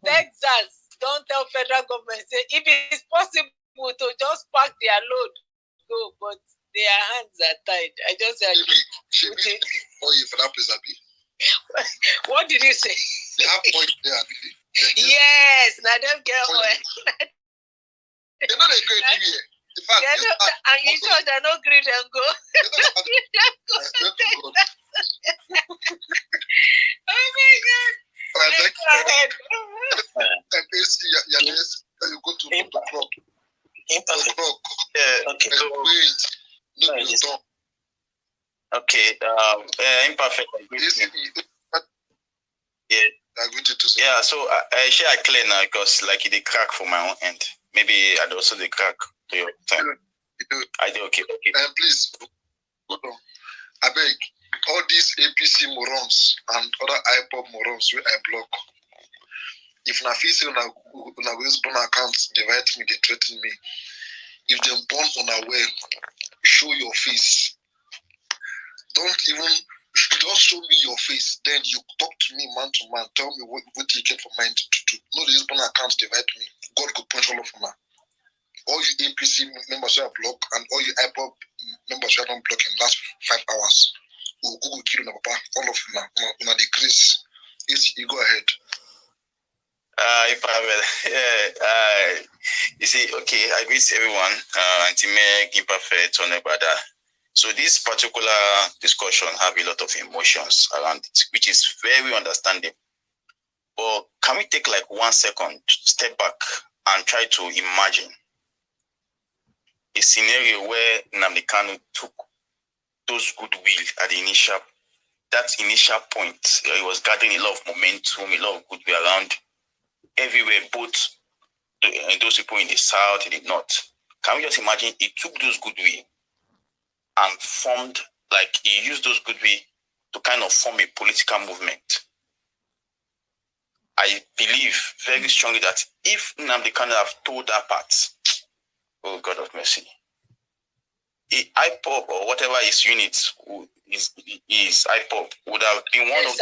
Texas don't tell federal government say if it's possible to just pack their load, go, but their hands are tied. I just said oil for that place, Abi. What did you say? They have oil there, Abi. Yes, now them get oil. They know they go anywhere. In fact, and you sure they're not green and go. Oh my God. Right, go ahead. And you go to the club. Yeah, okay. Okay, imperfect. Yeah, so I share a clear now because like it crack for my own end. Maybe I'd also the crack to your time. I do okay. And please, hold on. I beg all these APC morons and other IPOP morons where I block. If na feel say una use born accounts, they write me, they threaten me. If they born unaware, show your face. Don't just show me your face. Then you talk to me man to man. Tell me what you get for mind to do. No, they use born accounts, they write me. God could punch all of them. All you APC members who are blocked and all you IPOP members who are not blocked in the last 5 hours. We'll go kill them, Papa. All of them now decrease. Yes, you go ahead. You see, okay, I greet everyone, Anti-Meg, Imperfect, Onebada. So this particular discussion have a lot of emotions around it, which is very understandable. But can we take like 1 second, step back and try to imagine a scenario where Nnamdi Kanu took those goodwill at the initial point. It was gathering a lot of momentum, a lot of goodwill around everywhere, both those people in the south, in the north. Can we just imagine he took those goodwill and formed, like he used those goodwill to kind of form a political movement? I believe very strongly that if Nnamdi Kanu have told that part, oh God of mercy, IPOB or whatever his unit is IPOB would have been one of those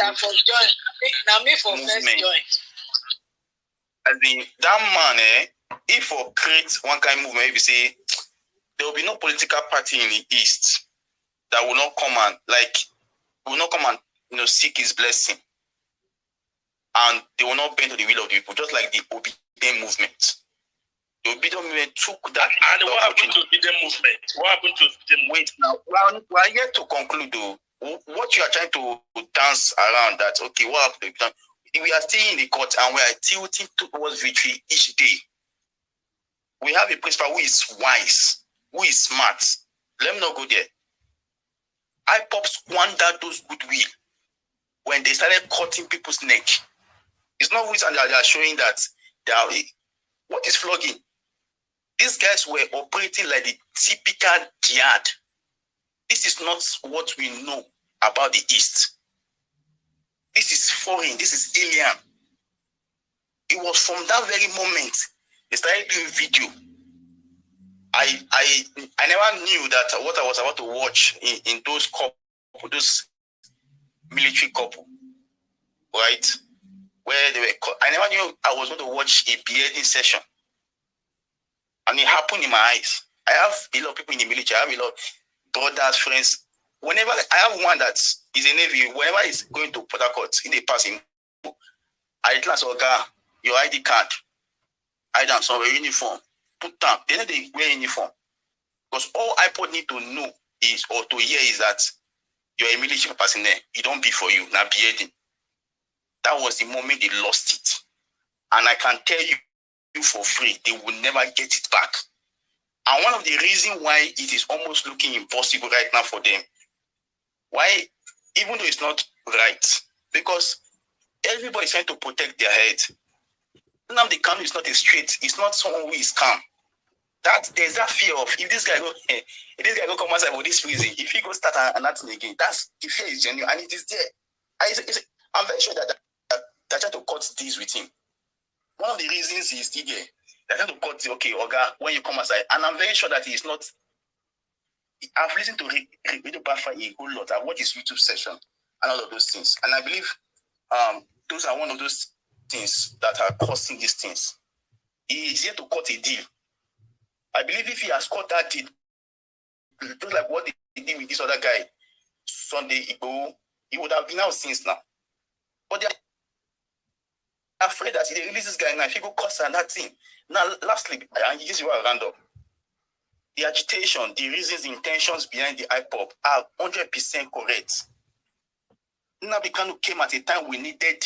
movements. As in that man, if for create one kind of movement, maybe say there will be no political party in the East that will not come and seek his blessing, and they will not bend to the will of the people, just like the Obidien movement. The Obidien movement took that. And what happened to the movement? What happened to the movement? Wait, now we are yet to conclude though. What you are trying to dance around that, okay, what happened? We are still in the court and we are tilting towards victory each day. We have a principal who is wise, who is smart. Let me not go there. IPOB squandered those goodwill when they started cutting people's neck. It's not reason that they are showing that they are. What is flogging? These guys were operating like the typical jihad. This is not what we know about the East. This is foreign. This is alien. It was from that very moment they started doing video. I never knew that what I was about to watch in those couple, those military couple, right? Where they were, I never knew I was going to watch a beheading session, and it happened in my eyes. I have a lot of people in the military. I have a lot of brothers, friends. Whenever I have one that is a Navy, whenever he's going to Port Harcourt in the passing, I tell us, okay, your ID card, I done some uniform, put down. They know they wear uniform. Because all IPOB need to know is, or to hear is that you're a military personnel. It don't be for you, not beheading. That was the moment they lost it. And I can tell you for free, they will never get it back. And one of the reasons why it is almost looking impossible right now for them, why, even though it's not right, because everybody is trying to protect their head. Nnamdi Kanu is not a straight, it's not someone who is calm. That there's that fear of if this guy go come outside for this reason, if he go start another thing again, that's the fear is genuine and it is there. I'm very sure that they're trying to cut deals with him. One of the reasons he's still there, they're trying to cut, okay, Oga, when you come outside, and I'm very sure that he's not. I've listened to Radio Biafra a whole lot. I watched his YouTube session and all of those things, and I believe those are one of those things that are causing these things. He is here to cut a deal. I believe if he has cut that deal, just like what they did with this other guy, Sunday Igboho, he would have been out since now. But they're afraid that if they release this guy now, if he go cause and that thing. Now, lastly, and this is what I round up. The agitation, the reasons, the intentions behind the IPOB are 100% correct. Nnamdi Kanu came at a time we needed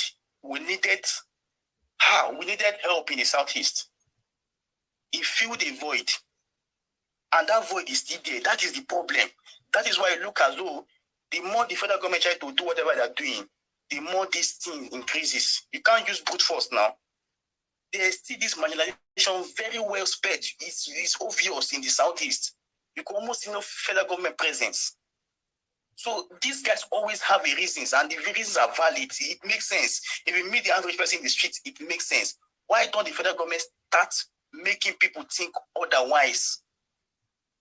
help in the southeast. He filled a void, and that void is still there. That is the problem. That is why it looks as though the more the federal government try to do whatever they're doing, the more this thing increases. You can't use brute force now. There's still this marginalization very well spread. It's obvious in the southeast. You can almost see no federal government presence. So these guys always have a reasons, and the reasons are valid. It makes sense. If you meet the average person in the street, it makes sense. Why don't the federal government start making people think otherwise?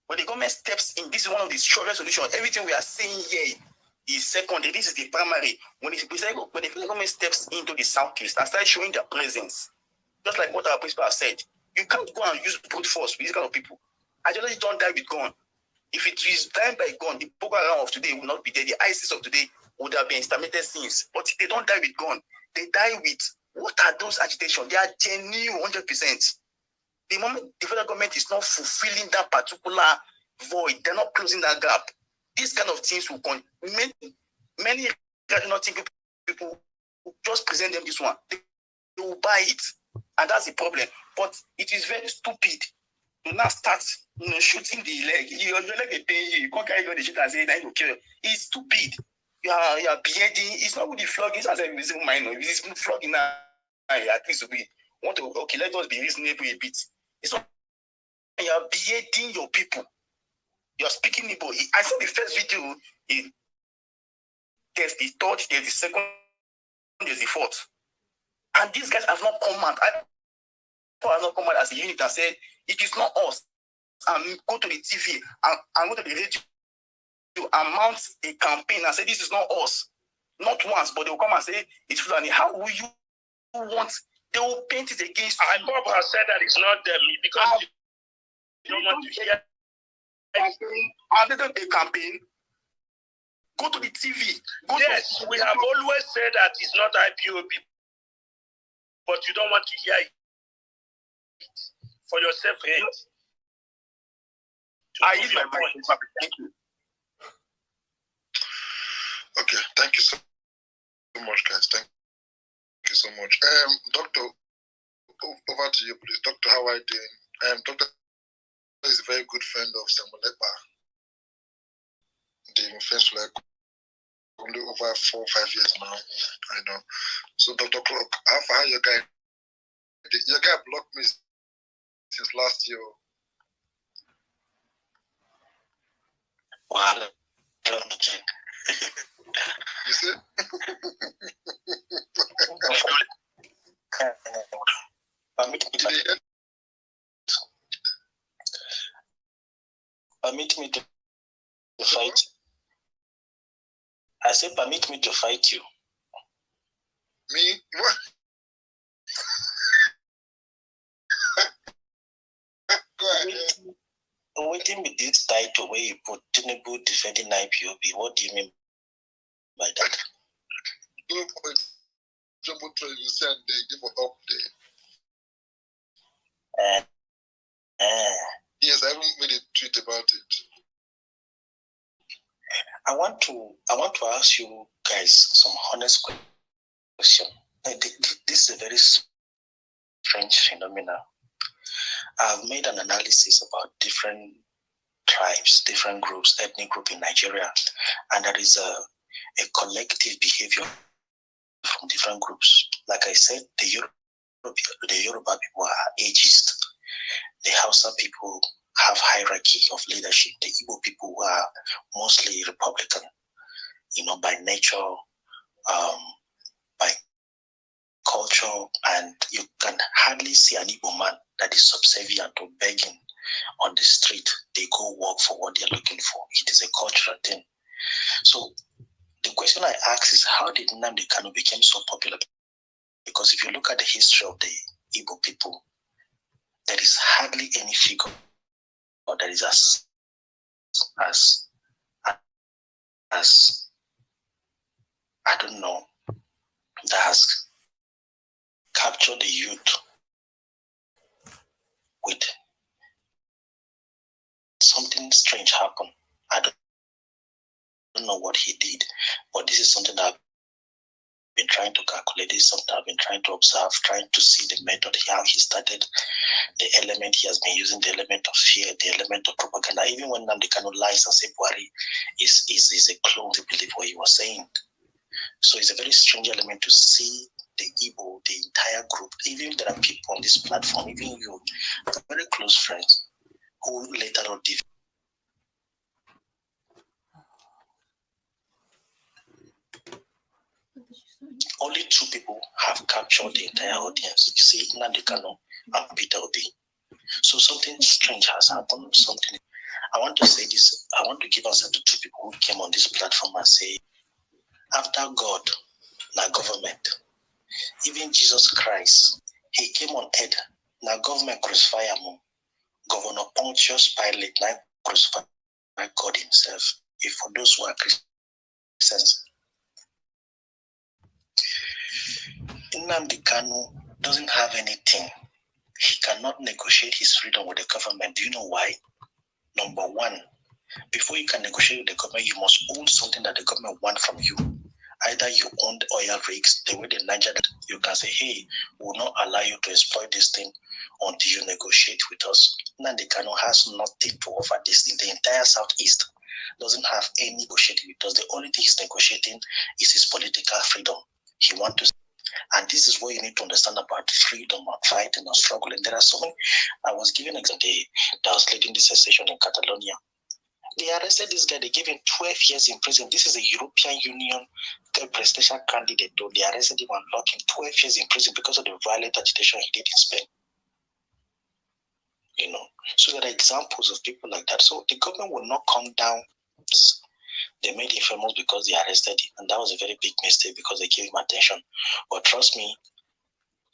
When the government steps in, this is one of the shortest solutions. Everything we are saying here is secondary. This is the primary. When the federal government steps into the southeast and starts showing their presence, just like what our principal has said, you can't go and use brute force with these kind of people. Ideology don't die with gun. If it is dying by gun, the Boko Haram of today will not be there. The ISIS of today would have been exterminated since. But they don't die with gun. They die with, what are those agitations? They are genuine 100%. The moment the federal government is not fulfilling that particular void, they're not closing that gap. These kind of things will come. Many regional people just present them this one. They will buy it. And that's the problem. But it is very stupid You now start shooting the leg. Your leg is pain you. You can't carry on the shit and say that you kill. It's stupid. You are beheading. It's not with the flogging. It's not a reasonable minor. It's flogging now. At least we want to let us be reasonable a bit. It's not. You are beheading your people. You are speaking Igbo. I saw the first video. There's the third, there's the second, there's the fourth. And these guys have not come out. I have not come out as a unit and said, it is not us. And go to the TV and go to the radio and mount a campaign and say, this is not us. Not once, but they will come and say, it's Fulani. How will you want? They will paint it against I Bob has said that it's not them because you don't want to hear. And they don't do a campaign. Go to the TV. Yes, we have always said that it's not IPOB, but you don't want to hear it for your self-hate. I use my point. Thank you. Okay, thank you so much, guys. Thank you so much. Doctor, over to you, please. Doctor, how are you doing? Doctor is a very good friend of Samuel Ekpa. They've been friends for like only over 4 or 5 years now. I know. So, Dr. Clark, how far your guy blocked me since last year. Wow, you see? Permit me to fight. I said, permit me to fight you. Me? What? Go ahead. Waiting with this title where you put Tinubu defending IPOB, what do you mean by that? You say they give an update. Yes, I haven't made a tweet about it. I want to ask you guys some honest question. This is a very strange phenomenon. I've made an analysis about different tribes, different groups, ethnic groups in Nigeria, and there is a collective behavior from different groups. Like I said, the Yoruba people are ageist. The Hausa people have hierarchy of leadership. The Igbo people are mostly Republican, by nature, by culture, and you can hardly see an Igbo man that is subservient to begging on the street. They go work for what they're looking for. It is a cultural thing. So the question I ask is, how did Nnamdi Kanu become so popular? Because if you look at the history of the Igbo people, there is hardly any figure that is as I don't know, that has captured the youth with something strange happen. I don't know what he did, but this is something that I've been trying to calculate. This is something I've been trying to observe, trying to see the method, how he started, the element he has been using, the element of fear, the element of propaganda. Even when Nnamdi Kanu lies and say Buhari is a clone to believe what he was saying. So it's a very strange element to see the Igbo, the entire group. Even there are people on this platform, even you, very close friends, who later on developed. Only 2 people have captured the entire audience. You see, Nnamdi Kanu and Peter Obi. So something strange has happened. I want to say this. I want to give answer to 2 people who came on this platform and say, after God, now government, even Jesus Christ, he came on earth. Now government crucify him. Governor Pontius Pilate now crucify God himself. If for those who are Christians, Nnamdi Kanu doesn't have anything. He cannot negotiate his freedom with the government. Do you know why? Number 1, before you can negotiate with the government, you must own something that the government wants from you. Either you own the oil rigs, the way the Niger, you can say, hey, we will not allow you to exploit this thing, until you negotiate with us. Nnamdi Kanu has nothing to offer this in the entire Southeast. Doesn't have any negotiating with us. The only thing he's negotiating is his political freedom. He wants to, and this is what you need to understand about freedom and fighting and struggling. There are so many. I was given an example that was leading the secession in Catalonia. They arrested this guy. They gave him 12 years in prison. This is a European Union presidential candidate. Though they arrested him and locked him 12 years in prison because of the violent agitation he did in Spain. You know, so there are examples of people like that. So the government will not come down. They made him famous because they arrested him, and that was a very big mistake because they gave him attention. But trust me,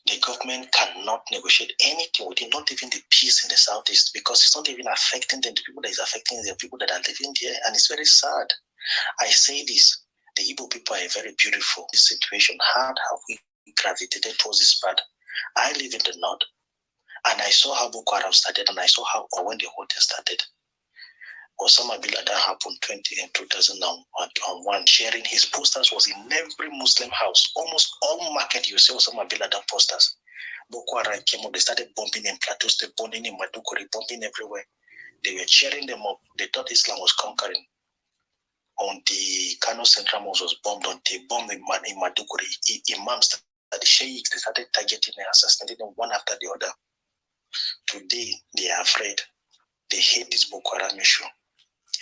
the government cannot negotiate anything with him, not even the peace in the Southeast, because it's not even affecting them. The people that is affecting the people that are living there, and it's very sad. I say this, the Igbo people are very beautiful. This situation, how have we gravitated towards this part? I live in the north, and I saw how Boko Haram started, and I saw how, or when the whole thing started. Osama bin Laden happened in 2001. Sharing his posters was in every Muslim house. Almost all market you see Osama bin Laden posters. Boko Haram came up. They started bombing in Plateau State, bombing in Maduguri, bombing everywhere. They were cheering them up. They thought Islam was conquering. On the Kano Central Mosque was bombed. On the bomb in Maduguri, imams, the sheikhs, they started targeting and assassinating them one after the other. Today, they are afraid. They hate this Boko Haram issue.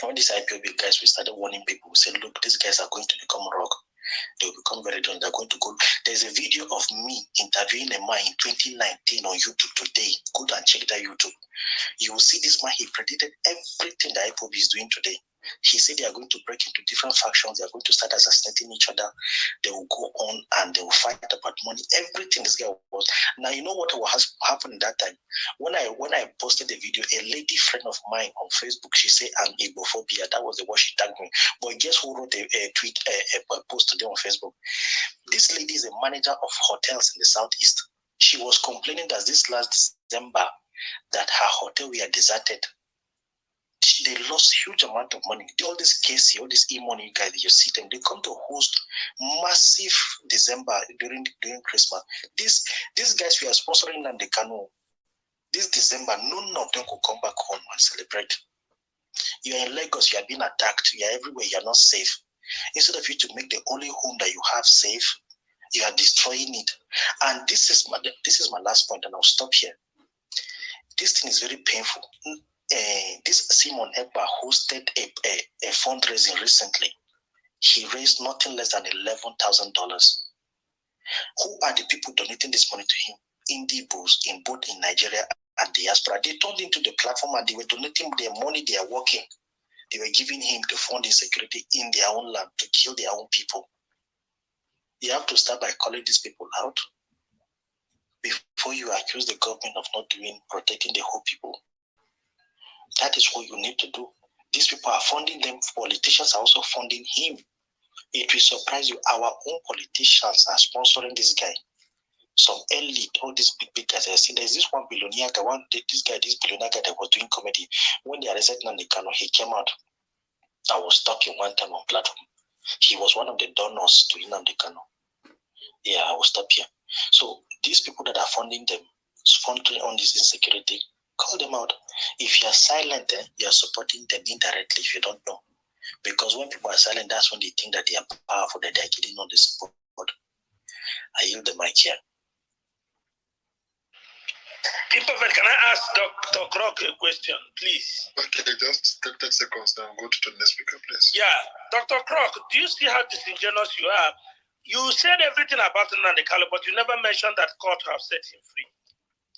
All these IPOB guys, we started warning people. We said, look, these guys are going to become rogue. They will become very dangerous. They're going to go. There's a video of me interviewing a man in 2019 on YouTube today. Go and check that YouTube. You will see this man. He predicted everything that IPOB is doing today. He said they are going to break into different factions. They are going to start assassinating each other. They will go on and they will fight about money. Everything this guy was. Now, you know what happened that time? When I posted the video, a lady friend of mine on Facebook, she said, I'm Igbophobia. That was the word she tagged me. But guess who wrote a tweet, a post today on Facebook? This lady is a manager of hotels in the Southeast. She was complaining that this last December that her hotel were deserted. They lost huge amount of money. All this Casey, all this e-money guys, you see them, they come to host massive December during Christmas. These guys we are sponsoring Nnamdi Kanu. This December, none of them could come back home and celebrate. You are in Lagos, you are being attacked, you are everywhere, you are not safe. Instead of you to make the only home that you have safe, you are destroying it. And this is my last point, and I'll stop here. This thing is very painful. This Simon Ekpa hosted a fundraising recently. He raised nothing less than $11,000. Who are the people donating this money to him? Indigbos in both in Nigeria and diaspora. They turned into the platform and they were donating their money. They are working. They were giving him to fund insecurity in their own land to kill their own people. You have to start by calling these people out before you accuse the government of not protecting the whole people. That is what you need to do. These people are funding them. Politicians are also funding him. It will surprise you. Our own politicians are sponsoring this guy. Some elite, all these big guys. I see there's this one billionaire guy, this billionaire guy that was doing comedy. When they arrested Nnamdi Kanu, he came out. I was talking one time on platform. He was one of the donors to Nnamdi Kanu. Yeah, I will stop here. So these people that are funding them, funding on this insecurity, call them out. If you are silent, you are supporting them indirectly if you don't know. Because when people are silent, that's when they think that they are powerful, that they are getting on the support. I yield the mic here. Imperfect, can I ask Dr. Croc a question, please? Okay, just 30 seconds, then go to the next speaker, please. Yeah, Dr. Croc, do you see how disingenuous you are? You said everything about Nnamdi Kanu, but you never mentioned that court have set him free.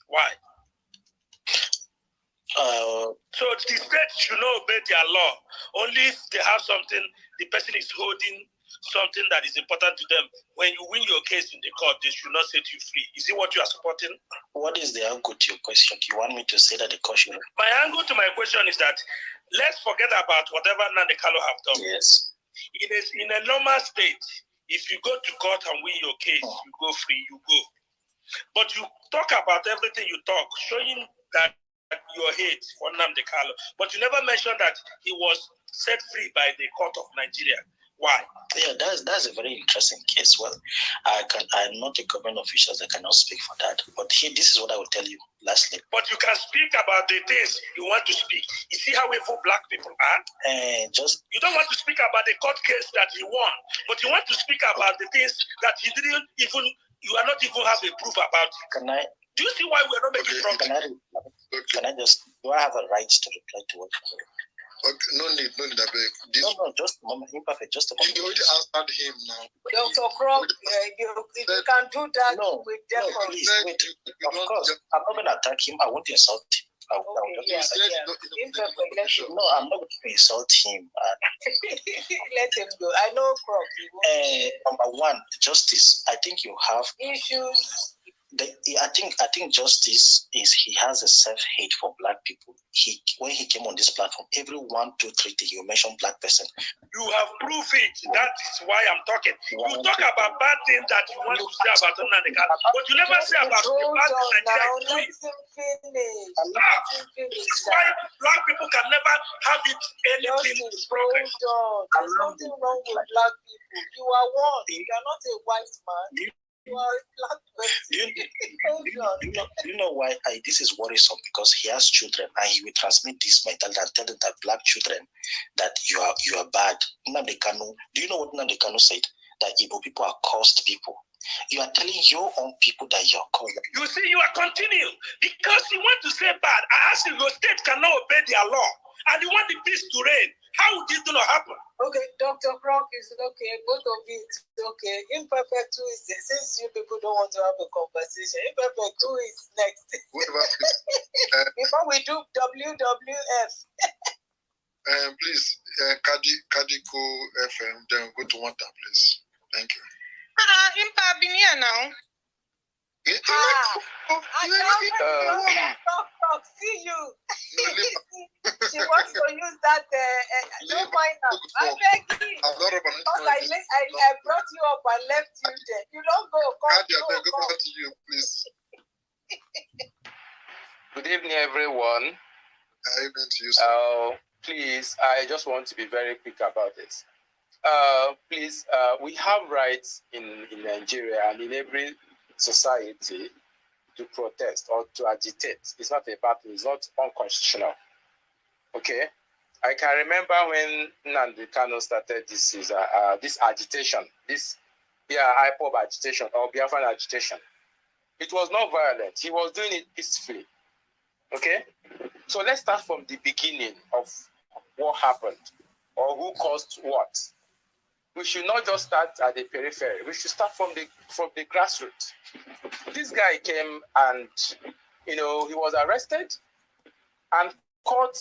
Why? So the state should not obey their law. Only if they have something, the person is holding something that is important to them. When you win your case in the court, they should not set you free. Is it what you are supporting? What is the angle to your question? Do you want me to say that the court should? My angle to my question is that let's forget about whatever Nnamdi Kanu have done. Yes. In a normal state, if you go to court and win your case, you go free, you go. But you talk about everything you talk, showing that your hate for Nnamdi Kanu, but you never mentioned that he was set free by the court of Nigeria. Why? Yeah, that's a very interesting case. Well, I'm not a government official. I cannot speak for that. But here, this is what I will tell you. Lastly, but you can speak about the things you want to speak. You see how evil black people are. You don't want to speak about the court case that he won, but you want to speak about the things that he didn't even. You are not even have a proof about it. Can I? Do you see why we are not making progress? Can I just? Do I have a right to reply to what? Okay, no need, I beg. No, just a moment. Imperfect, just a moment. You already answered him now. Dr. Croc, if you can do that with deference. No, please, wait. Of course, I'm not going to attack him. I won't insult him. No, I'm not going to insult him. Let him go. I know Croc. Number one, justice. I think you have issues. I think justice is he has a self-hate for black people. When he came on this platform, every 1, 2, 3 thing you mentioned black person. You have proved it. That is why I'm talking. You talk about bad things that you want to say about Nnamdi Kanu, but you never say about the bad things Nigeria. This is why black people can never have it anything progress. There's something wrong with black people. You are one. You are not a white man. You are a black person. Do you know why this is worrisome? Because he has children and he will transmit this mentality and tell them that black children that you are bad. Nnamdi Kanu, do you know what Nnamdi Kanu said? That Igbo people are cursed people. You are telling your own people that you're cursed. You see, you are continuing because you want to say bad. I ask you, your state cannot obey their law and you want the peace to reign. How would this not happen? Okay, Dr. Croc is okay, both of it okay. Imperfect, who is there? Since you people don't want to have a conversation, Imperfect, who is next? Before we do WWF. Please, Kadiko FM, then go to Wanta, please. Thank you. Impa, been here now. See you. She wants to use that. Don't mind her. I beg you. Because I brought you up and left you there. You don't go. Go to you, please. Good evening, everyone. Evening to you. Please, I just want to be very quick about this. Please, we have rights in Nigeria and in every society to protest or to agitate. It's not a bad thing. It's not unconstitutional. Okay? I can remember when Nnamdi Kanu started this agitation, IPOB agitation or Biafran agitation. It was not violent. He was doing it peacefully. Okay? So let's start from the beginning of what happened or who caused what. We should not just start at the periphery. We should start from the grassroots. This guy came and, he was arrested and court,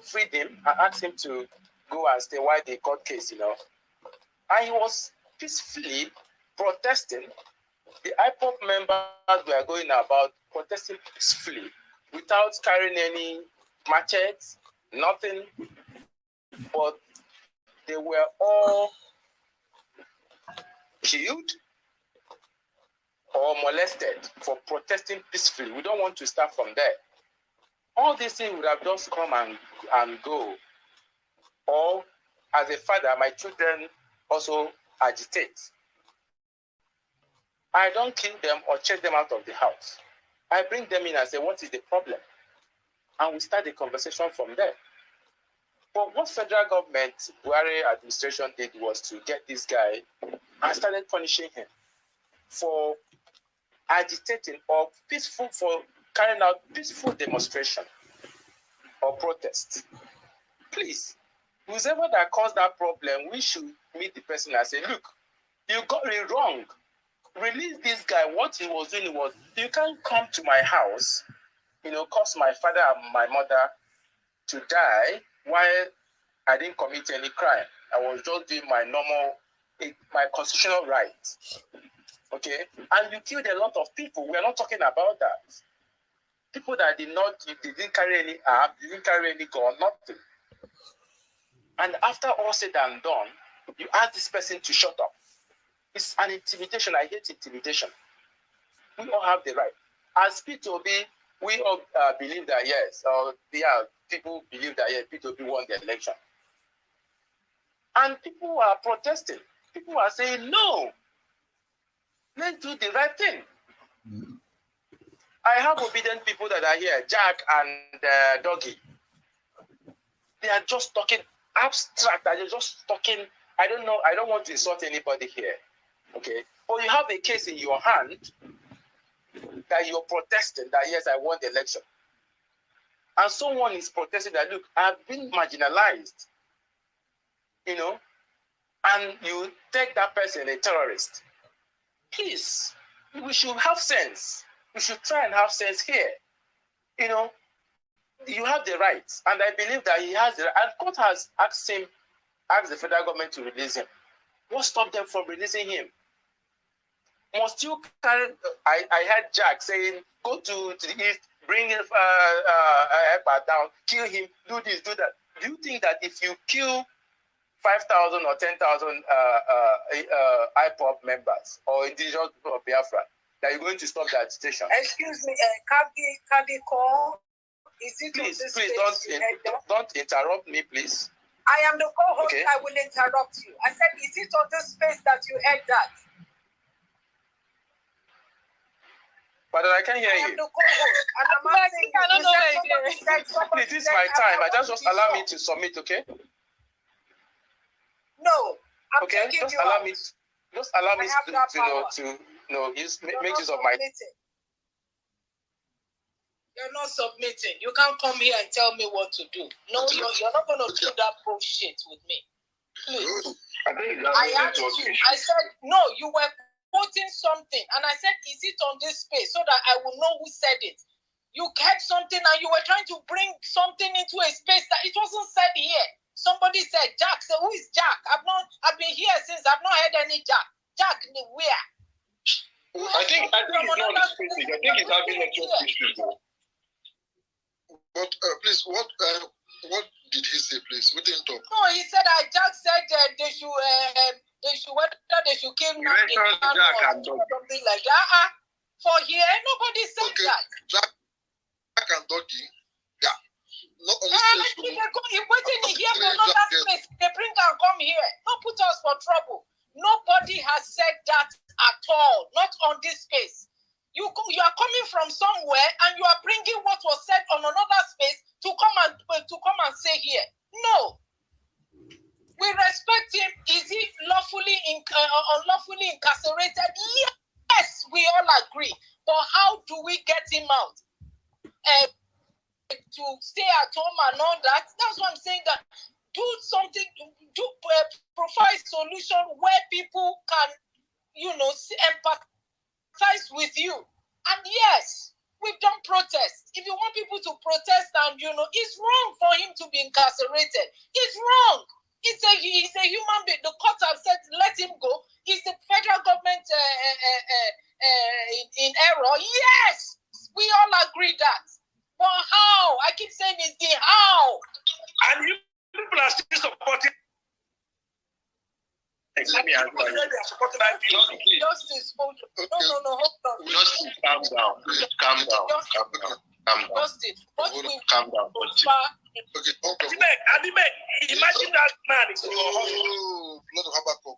freed him and asked him to go and stay while the court case, And he was peacefully protesting. The IPOB members were going about protesting peacefully without carrying any machetes, nothing. But they were all killed or molested for protesting peacefully. We don't want to start from there. All these things would have just come and go. Or as a father, my children also agitate. I don't kill them or chase them out of the house. I bring them in and say, what is the problem? And we start the conversation from there. But what federal government, Buhari administration did was to get this guy and started punishing him for agitating or for carrying out peaceful demonstration or protest. Please, whoever that caused that problem, we should meet the person and say, look, you got it wrong. Release this guy. What he was doing was, you can't come to my house, cause my father and my mother to die while I didn't commit any crime. I was just doing my constitutional right. Okay? And you killed a lot of people. We are not talking about that. People that didn't carry any arm, didn't carry any gun, nothing. And after all said and done, you ask this person to shut up. It's an intimidation. I hate intimidation. We all have the right. As P2B, we all believe that yes, people believe that yes, P2B won the election. And people are protesting. People are saying, no, let's do the right thing. I have obedient people that are here, Jack and Doggy. They are just talking abstract. They're just talking, I don't know, I don't want to insult anybody here. Okay? But you have a case in your hand that you're protesting that, yes, I won the election. And someone is protesting that, look, I've been marginalized. You know? And you take that person a terrorist. Please, we should have sense. We should try and have sense here. You know, you have the rights, and I believe that he has the right. And court has asked the federal government to release him. What stopped them from releasing him? Must you carry? I heard Jack saying, go to the east, bring him down, kill him, do this, do that. Do you think that if you kill 5,000 or 10,000 IPOB members or indigenous people of Biafra, that you're going to stop the agitation? Excuse me, Kadi call. Is it please don't interrupt me, please. I am the co-host. Okay. I will interrupt you. I said, is it on this space that you heard that? But I can't hear you. I am the co-host. And I'm asking you, I don't know where please, this is my time. I just allow me to submit, okay? No, I'm okay. taking Just you allow out. me. Just allow me to make use of my. You're not submitting. You can't come here and tell me what to do. No, you're not going to do that bullshit with me. Please. I asked you. I said, no, you were quoting something. And I said, is it on this space so that I will know who said it? You kept something and you were trying to bring something into a space that it wasn't said here. Somebody said, Jack. So who is Jack? I've been here since. I've not heard any Jack. Jack, where? I think he's not on the space. I think he's having network issues. But please, what did he say, please? We didn't talk. No, he said Jack said they should kill me. Something like that. For here, nobody said that. Jack and Doggy, yeah. Not on this place. They're waiting here for another space. They bring and come here. Don't put us for trouble. Nobody has said that at all. Not on this space. You are coming from somewhere and you are bringing what was said on another space to come and say here. No. We respect him. Is he unlawfully incarcerated? Yes, we all agree. But how do we get him out? To stay at home and all that. That's what I'm saying. That do something. Provide solution where people can, empathize with you. And yes, we've done protests. If you want people to protest, and it's wrong for him to be incarcerated. It's wrong. He's a human being. The court have said let him go. Is the federal government in error? Yes, we all agree that. But how? I keep saying it's the how. And you people are still supporting. Justice, hold on. No, hold on. Justice, calm down. Justice, what we calm down. Imagine that man is in your hospital.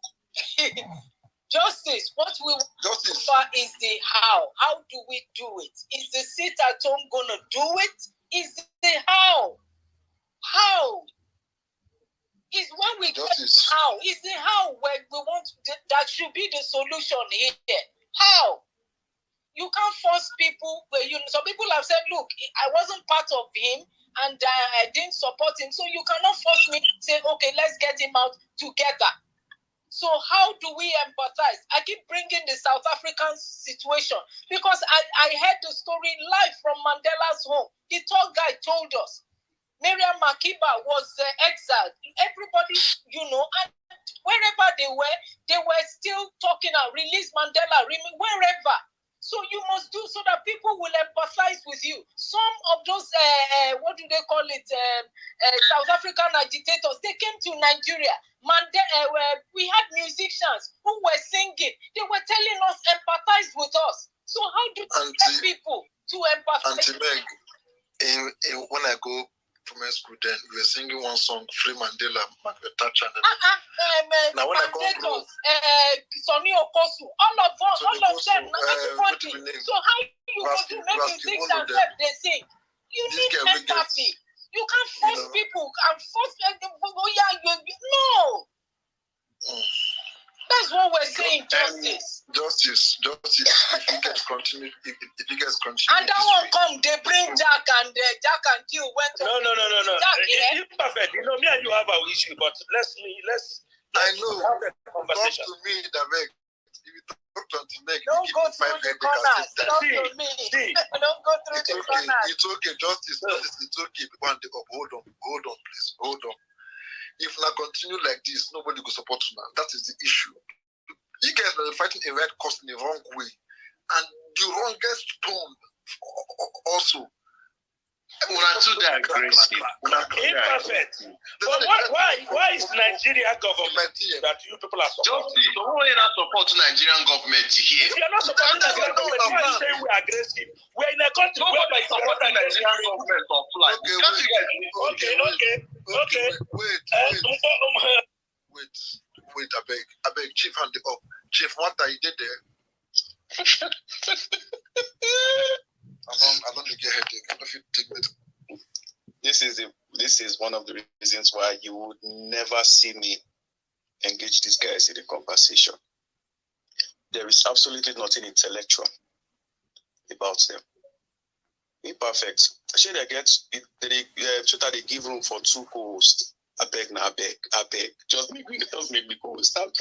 Justice, what we offer is the how. How do we do it? Is the sit at home gonna do it? Is the how? How? Is when we get how? Is the how where we want that should be the solution here? How? You can't force people. Some people have said, "Look, I wasn't part of him, and I didn't support him." So you cannot force me to say, "Okay, let's get him out together." So how do we empathize? I keep bringing the South African situation because I heard the story live from Mandela's home. The tour guide told us Miriam Makeba was exiled. Everybody, and wherever they were still talking and release Mandela, wherever. So you must do so that people will empathize with you. Some of those, what do they call it, South African agitators, they came to Nigeria. We had musicians who were singing. They were telling us, empathize with us. So how do you get people to empathize? Auntie Meg, when I go from my school then. We were singing one song, Free Mandela, Margaret Thatcher. Now when I come through, Sonny Okosu, all of them, everybody. So how you go to make music and they sing? You need empathy. You can't force people and force them. No. That's what we're saying, justice. Justice. If you guys continue, and that one come, they bring Jack and Jill went to. No. It's perfect. You know, me and you have our issue, but let's I know. have a conversation. Talk to me, Davek. If you talk to Antimek, don't go through the corners. Talk to me. Don't go through the corners. It's okay. Justice. It's okay. Hold on, please. Hold on. If not continue like this, nobody will support you now. That is the issue. You guys are fighting a right cause in the wrong way. And the wrongest tone also. Imperfect. But why is Nigeria government that you people are supporting? Justice, who are not supporting Nigerian government here? If you're not supporting Nigerian government, why are you saying we're aggressive? We're in a country where we're supporting Nigerian government of flight. Okay. Wait, I beg, Chief, hand it up. Chief, what are you did there? I don't get headache. I don't take it. This is one of the reasons why you would never see me engage these guys in a conversation. There is absolutely nothing intellectual about them. Imperfect. Should they give room for two co-hosts? I beg. Just make me co-host. No, you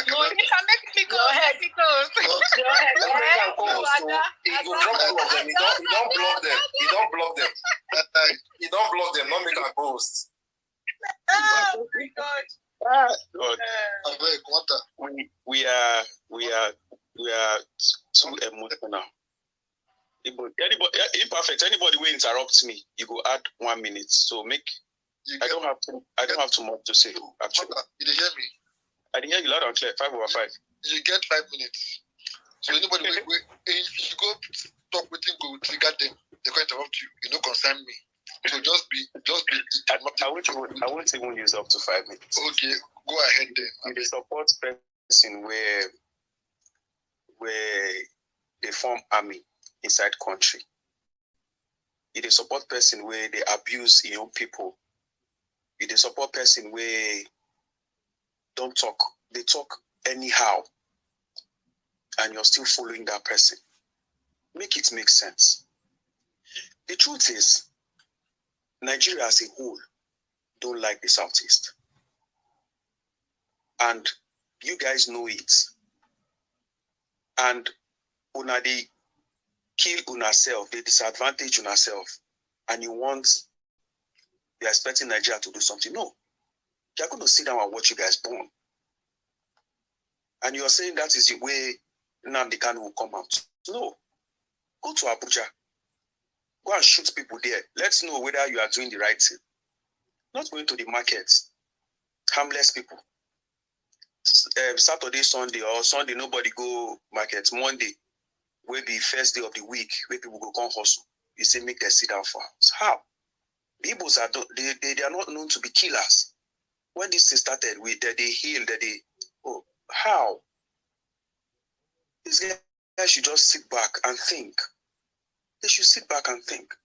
can make me go ahead. You don't block them. You don't block them. Not make a ghost. Oh my God. We are too emotional. Anybody will interrupt me, you go add 1 minute. So I don't have too much to say. Actually, you did hear me? I did hear you loud and clear. 5 over 5. You get 5 minutes. So anybody if you go talk with him, go trigger them. They can interrupt you. You don't concern me. So just be. I won't even use up to 5 minutes. Okay, go ahead then. The support person where they form army inside country. It is support person where they abuse young people. It is support person where don't talk. They talk anyhow. And you're still following that person. Make it make sense. The truth is, Nigeria as a whole don't like the Southeast. And you guys know it. And una they kill una self, they disadvantage una self, and you're expecting Nigeria to do something. No. You're going to sit down and watch you guys burn. And you're saying that is the way Nnamdi Kanu will come out. No. Go to Abuja. Go and shoot people there. Let's know whether you are doing the right thing. Not going to the markets. Harmless people. Saturday, Sunday, or Sunday, nobody go market. Monday will be first day of the week where people go come hustle. You say make them sit down for house. How? The Igbos they are not known to be killers. When this thing started, they healed. How? These guys should just sit back and think. They should sit back and think.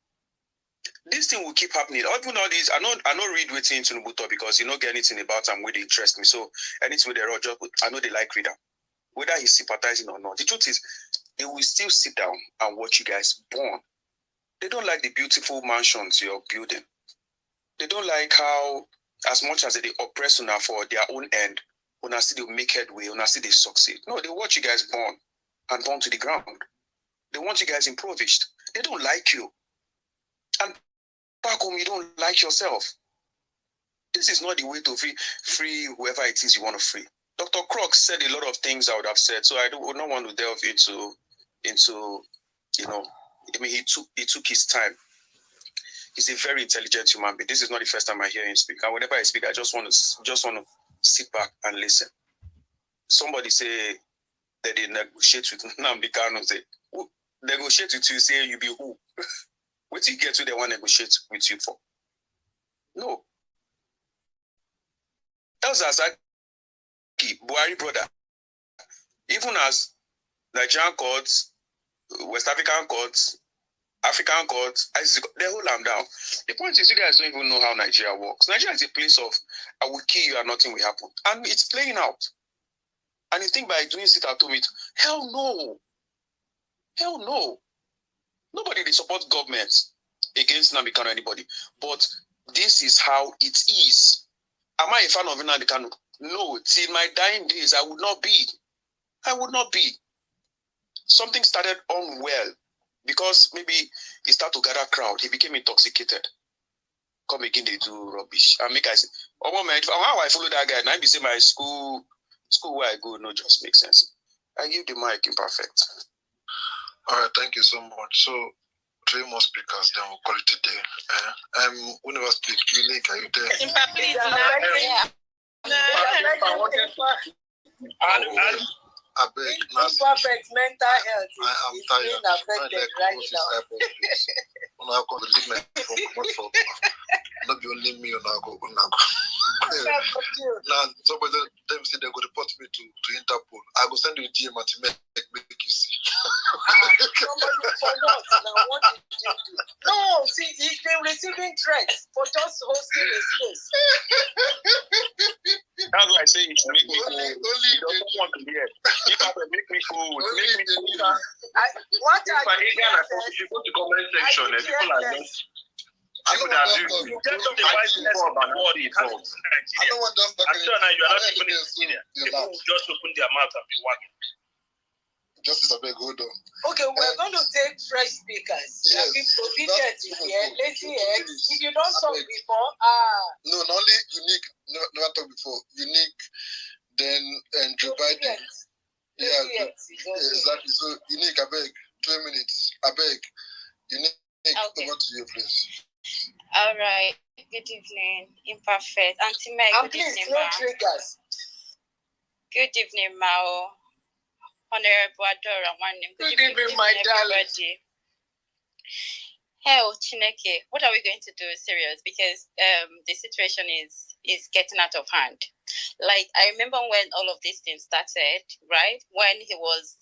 This thing will keep happening. Even all these, I know read waiting to Nubuto because you don't get anything about them where they interest me. So anything with the Roger, I know they like reader. Whether he's sympathizing or not. The truth is, they will still sit down and watch you guys burn. They don't like the beautiful mansions you're building. They don't like how, as much as they oppress una for their own end, una still they make headway, una still they succeed. No, they watch you guys burn and burn to the ground. They want you guys impoverished. They don't like you. And back home, you don't like yourself. This is not the way to free whoever it is you want to free. Dr. Croc said a lot of things I would have said, so I would not want to delve into I mean, he took his time. He's a very intelligent human being. This is not the first time I hear him speak. And whenever I speak, I just want to sit back and listen. Somebody say that they negotiate with Nnamdi Kanu. Say, negotiate with you, say you be who? What you get to they want to negotiate with you for? No. Elzazaki, Buhari brother, even as Nigerian courts, West African courts, African courts, they hold them down. The point is, you guys don't even know how Nigeria works. Nigeria is a place of, I will kill you and nothing will happen. And it's playing out. And you think by doing sit at home, hell no. Hell no. Nobody they support governments against Nnamdi Kanu or anybody. But this is how it is. Am I a fan of Nnamdi Kanu? No. Till my dying days, I would not be. I would not be. Something started unwell because maybe he started to gather crowd. He became intoxicated. Come again, they do rubbish. And make I say, oh man, how I follow that guy? Now be say my school where I go, no, just makes sense. I give the mic imperfect. All right, thank you so much. So, 3 more speakers, then we'll call it a day. We never speak. Unique, are you there? I beg, imperfect mental health. I'm tired. Affected right now. Not be only me, now, somebody them say they go report me to Interpol. I go send you a DM at make you see. Somebody for what? Now, what did you do? No, see, he's been receiving threats for just hosting a space. That's why I say it make me cool. Only don't want to hear. If I make me cool, make me cool. What I if you go to comment section, people are just. People that do you get to the wisest of the world in Nigeria. I'm sure now you are not even in Nigeria. People will just open their mouth and be wagging. Justice Abeg, hold on. Okay, we're going to take fresh speakers. Yes. Obedient is here, lazy eggs. If you don't talk before, no, not only Unique, never talked before. Unique, then Joe Biden. Yeah, exactly. So Unique, I beg, 2 minutes. I beg. Unique, okay. Over to you, please. All right. Good evening, imperfect. Auntie Meg, good evening, no triggers. Good evening, Mao. Honorable Adora, one name. Good evening, my darling. Hell, Chineke, what are we going to do? Serious, because the situation is getting out of hand. Like, I remember when all of these things started, right? When he was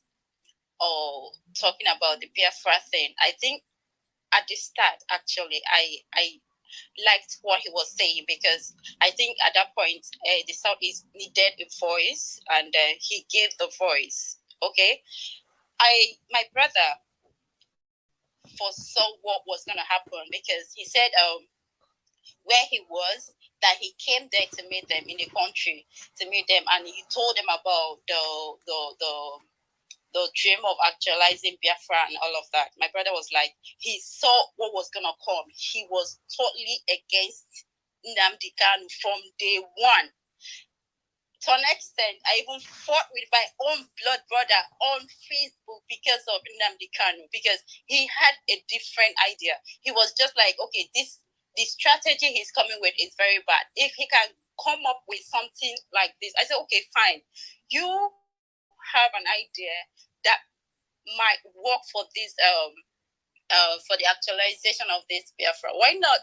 talking about the Biafra thing, I think at the start, actually, I liked what he was saying, because I think at that point, the Southeast needed a voice, and he gave the voice. Okay, my brother foresaw what was going to happen, because he said where he was, that he came there to meet them in the country, to meet them, and he told them about the dream of actualizing Biafra and all of that. My brother was like, he saw what was going to come. He was totally against Nnamdi Kanu from day one. To an extent, I even fought with my own blood brother on Facebook because of Nnamdi Kanu, because he had a different idea. He was just like, okay, the strategy he's coming with is very bad. If he can come up with something like this, I said, okay, fine. You have an idea that might work for this for the actualization of this Biafra. Why not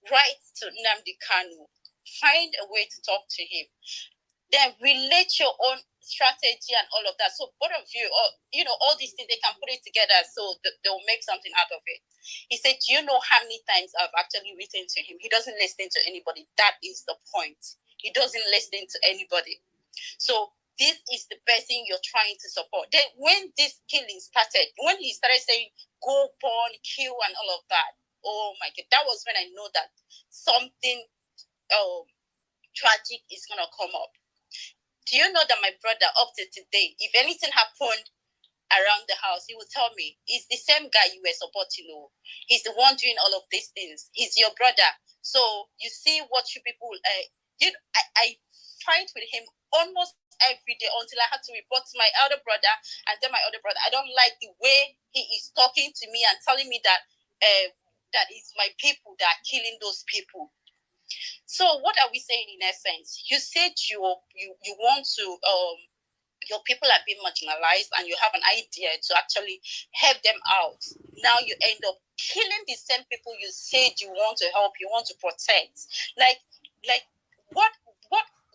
write to Nnamdi Kanu, find a way to talk to him, then relate your own strategy and all of that. So both of you, all these things, they can put it together so they'll make something out of it. He said, do you know how many times I've actually written to him? He doesn't listen to anybody. That is the point. He doesn't listen to anybody. So this is the person you're trying to support. Then when this killing started, when he started saying, go, burn, kill, and all of that, oh my God, that was when I know that something tragic is going to come up. Do you know that my brother, up to today, if anything happened around the house, he will tell me, he's the same guy you were supporting. He's the one doing all of these things. He's your brother. So you see what you people, I fight with him almost every day until I had to report to my elder brother and tell my elder brother, I don't like the way he is talking to me and telling me that that it's my people that are killing those people. So what are we saying in essence? You said you want to your people are being marginalized and you have an idea to actually help them out. Now you end up killing the same people you said you want to help, you want to protect. Like what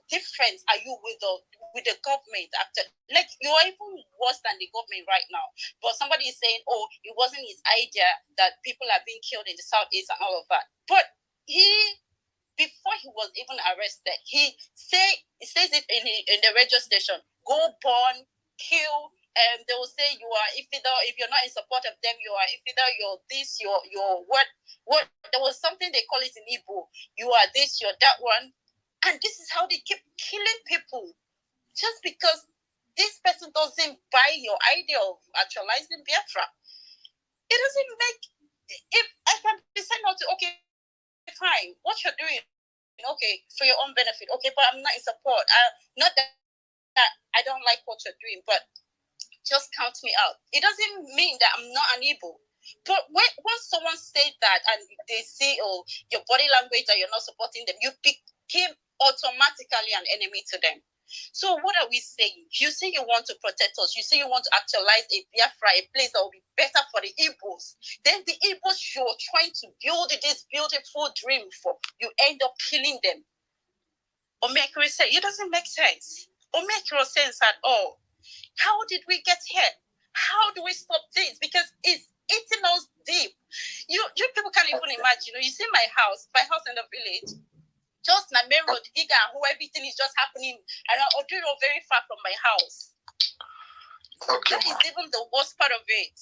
difference are you with the government after? Like, you're even worse than the government right now. But somebody is saying, oh, it wasn't his idea that people are being killed in the Southeast and all of that. But before he was even arrested, he says it in the radio station, go burn, kill, and they will say you are infidel. If you're not in support of them, you are infidel, you're this, you're what. There was something they call it in Igbo. You are this, you're that one. And this is how they keep killing people. Just because this person doesn't buy your idea of actualizing Biafra. It doesn't make, if I can be sent out to, okay, fine, what you're doing, okay, for your own benefit, okay, but I'm not in support. Not that I don't like what you're doing, but just count me out. It doesn't mean that I'm not an Igbo. But once someone said that and they say, oh, your body language, that you're not supporting them, you became automatically an enemy to them. So what are we saying? You say you want to protect us. You say you want to actualize a Biafra, a place that will be better for the Igbos. Then the Igbos you're trying to build this beautiful dream for, you end up killing them. Omekiro said, it doesn't make sense. Omekiro sense at all. How did we get here? How do we stop this? Because it's eating us deep. You people can't even imagine. You see my house in the village. Just na main road, who everything is just happening around Odiro, very far from my house. Okay. That is even the worst part of it.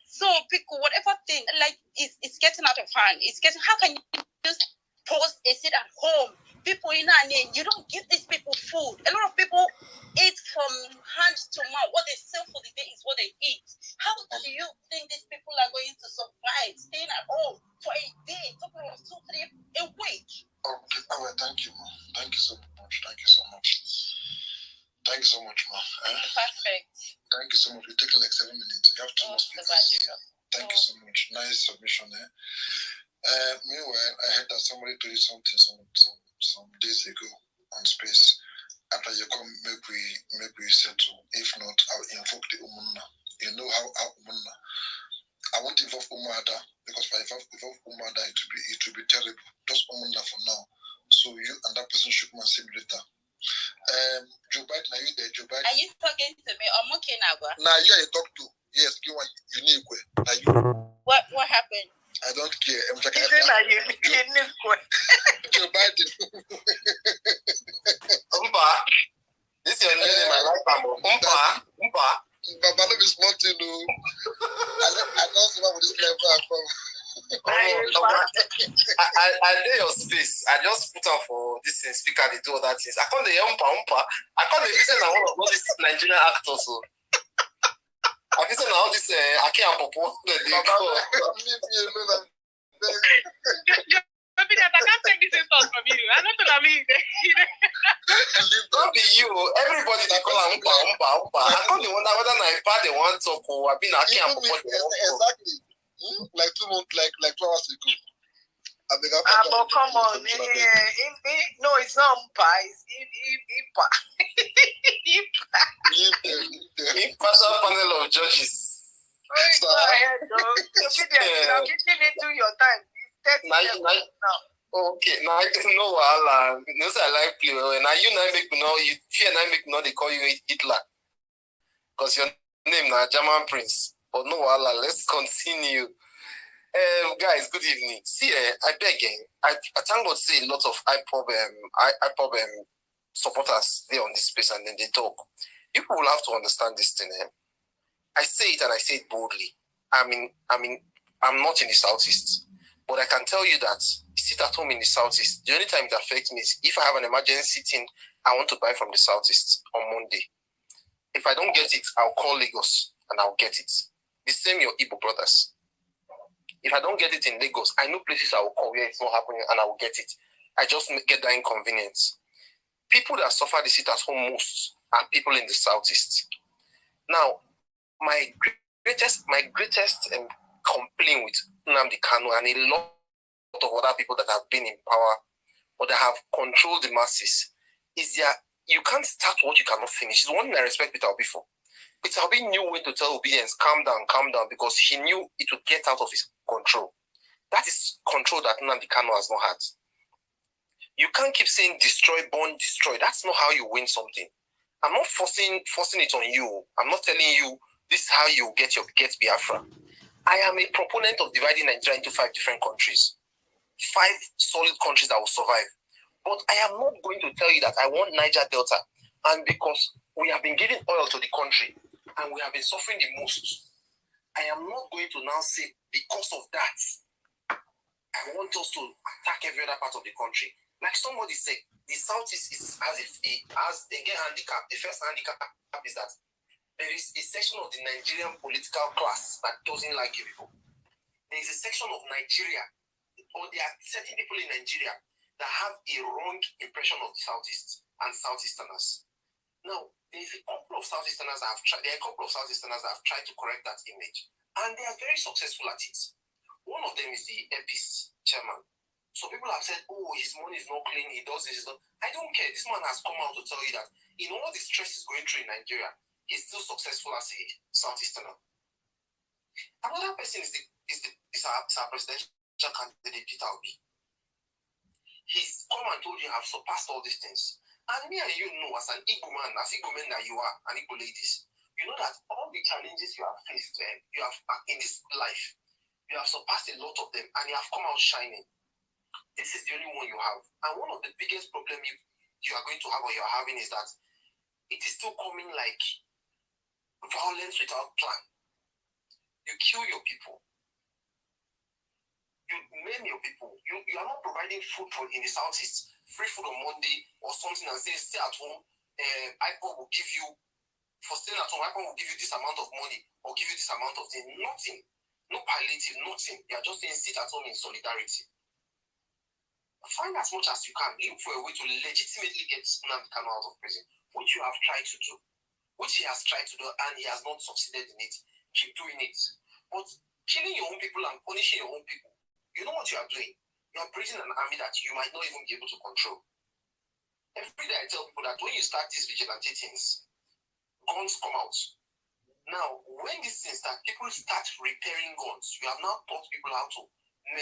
So, people, whatever thing, like, it's getting out of hand. How can you just post a sit at home? People in our name, you don't give these people food. A lot of people eat from hand to mouth. What they sell for the day is what they eat. How do you think these people are going to survive staying at home for a day, 2, 3, a week? Okay, all right, thank you, ma. Thank you so much. Thank you so much. Thank you so much, ma. Perfect. Thank you so much. We're taking like 7 minutes. You have 2 more speakers. Thank you so much. Nice submission, meanwhile, I heard that somebody told you something some days ago on space. After you come, make we settle. If not, I'll invoke the Umunna. You know how Umunna. I won't involve Umada because if I involve Umada, it will be terrible. Just Umunna for now. So you and that person should come and see me later. Joe Biden, are you there? Joe Biden? Are you talking to me? I'm okay now. Nah, yeah, you talk to. Yes, you want unique way. What happened? I don't care. I'm Joe Biden. Umpa. This is your name in my life, Umpa. But don't be smart, you know. I don't see what this level I did your space. I just put on for this speaker, they do other things. I call the Umpa. I call the vision of all these Nigerian actors. So I vision all this I can't propose the leave me alone. I can't take this insult from you. I don't know what I mean. Don't be you. Everybody they call Umpa. I can't wonder whether my father want to talk or I can't propose. Exactly. Like 2 months, like 2 hours ago. But come on, no, it's not Umpa, it's Ipa. Impartial panel of judges. Go ahead, though. I'm getting into your time. It's 30 seconds now. Okay, now I don't know what no, I like play. Now you now make me know you fear now make me know they call you Hitler. Because your name now German Prince. But no, let's continue. Guys, good evening. See, I beg again. I thank God see a lot of IPOB supporters there on this space and then they talk. People will have to understand this thing. I say it and I say it boldly. I'm not in the Southeast, but I can tell you that sit at home in the Southeast. The only time it affects me is if I have an emergency thing I want to buy from the Southeast on Monday. If I don't get it, I'll call Lagos and I'll get it. The same your Igbo brothers. If I don't get it in Lagos, I know places I will call where it's not happening and I will get it. I just get that inconvenience. People that suffer the sit at home most are people in the Southeast. Now, my greatest complaint with Nnamdi Kanu and a lot of other people that have been in power or that have controlled the masses is their you can't start what you cannot finish. It's one thing I respect Peter Obi for. Peter Obi knew when to tell Obidience, calm down, because he knew it would get out of his control. That is control that Nnamdi Kanu has not had. You can't keep saying destroy, burn, destroy. That's not how you win something. I'm not forcing it on you. I'm not telling you this is how you get Biafra. I am a proponent of dividing Nigeria into 5 different countries. 5 solid countries that will survive. But I am not going to tell you that I want Niger Delta. And because we have been giving oil to the country and we have been suffering the most, I am not going to now say because of that, I want us to attack every other part of the country. Like somebody said, the Southeast has again handicap. The first handicap is that there is a section of the Nigerian political class that doesn't like you people. There is a section of Nigeria, or there are certain people in Nigeria that have a wrong impression of the Southeast and Southeasterners. Now, there are a couple of Southeasterners that have tried to correct that image, and they are very successful at it. One of them is the APC chairman. So people have said, oh, his money is not clean, he does this, I don't care. This man has come out to tell you that in all the stress he's going through in Nigeria, he's still successful as a Southeasterner. Another person is our presidential candidate, Peter Obi. He's come and told you have surpassed all these things. And me and you know, as an Igbo man, as Igbo men that you are, and Igbo ladies, you know that all the challenges you have faced you have in this life, you have surpassed a lot of them, and you have come out shining. This is the only one you have. And one of the biggest problems you are going to have or you are having is that it is still coming like violence without plan. You kill your people. You maim your people. You are not providing food in the Southeast, free food on Monday or something, and say stay at home. IPOB will give you, for staying at home, IPOB will give you this amount of money or give you this amount of thing. Nothing. No palliative, nothing. You are just saying sit at home in solidarity. Find as much as you can. Look for a way to legitimately get Nnamdi Kanu out of prison, which you have tried to do, which he has tried to do, and he has not succeeded in it. Keep doing it. But killing your own people and punishing your own people, you know what you are doing. You are breeding an army that you might not even be able to control. Every day I tell people that when you start these vigilante things, guns come out. Now, when these things start, people start repairing guns. You have now taught people how to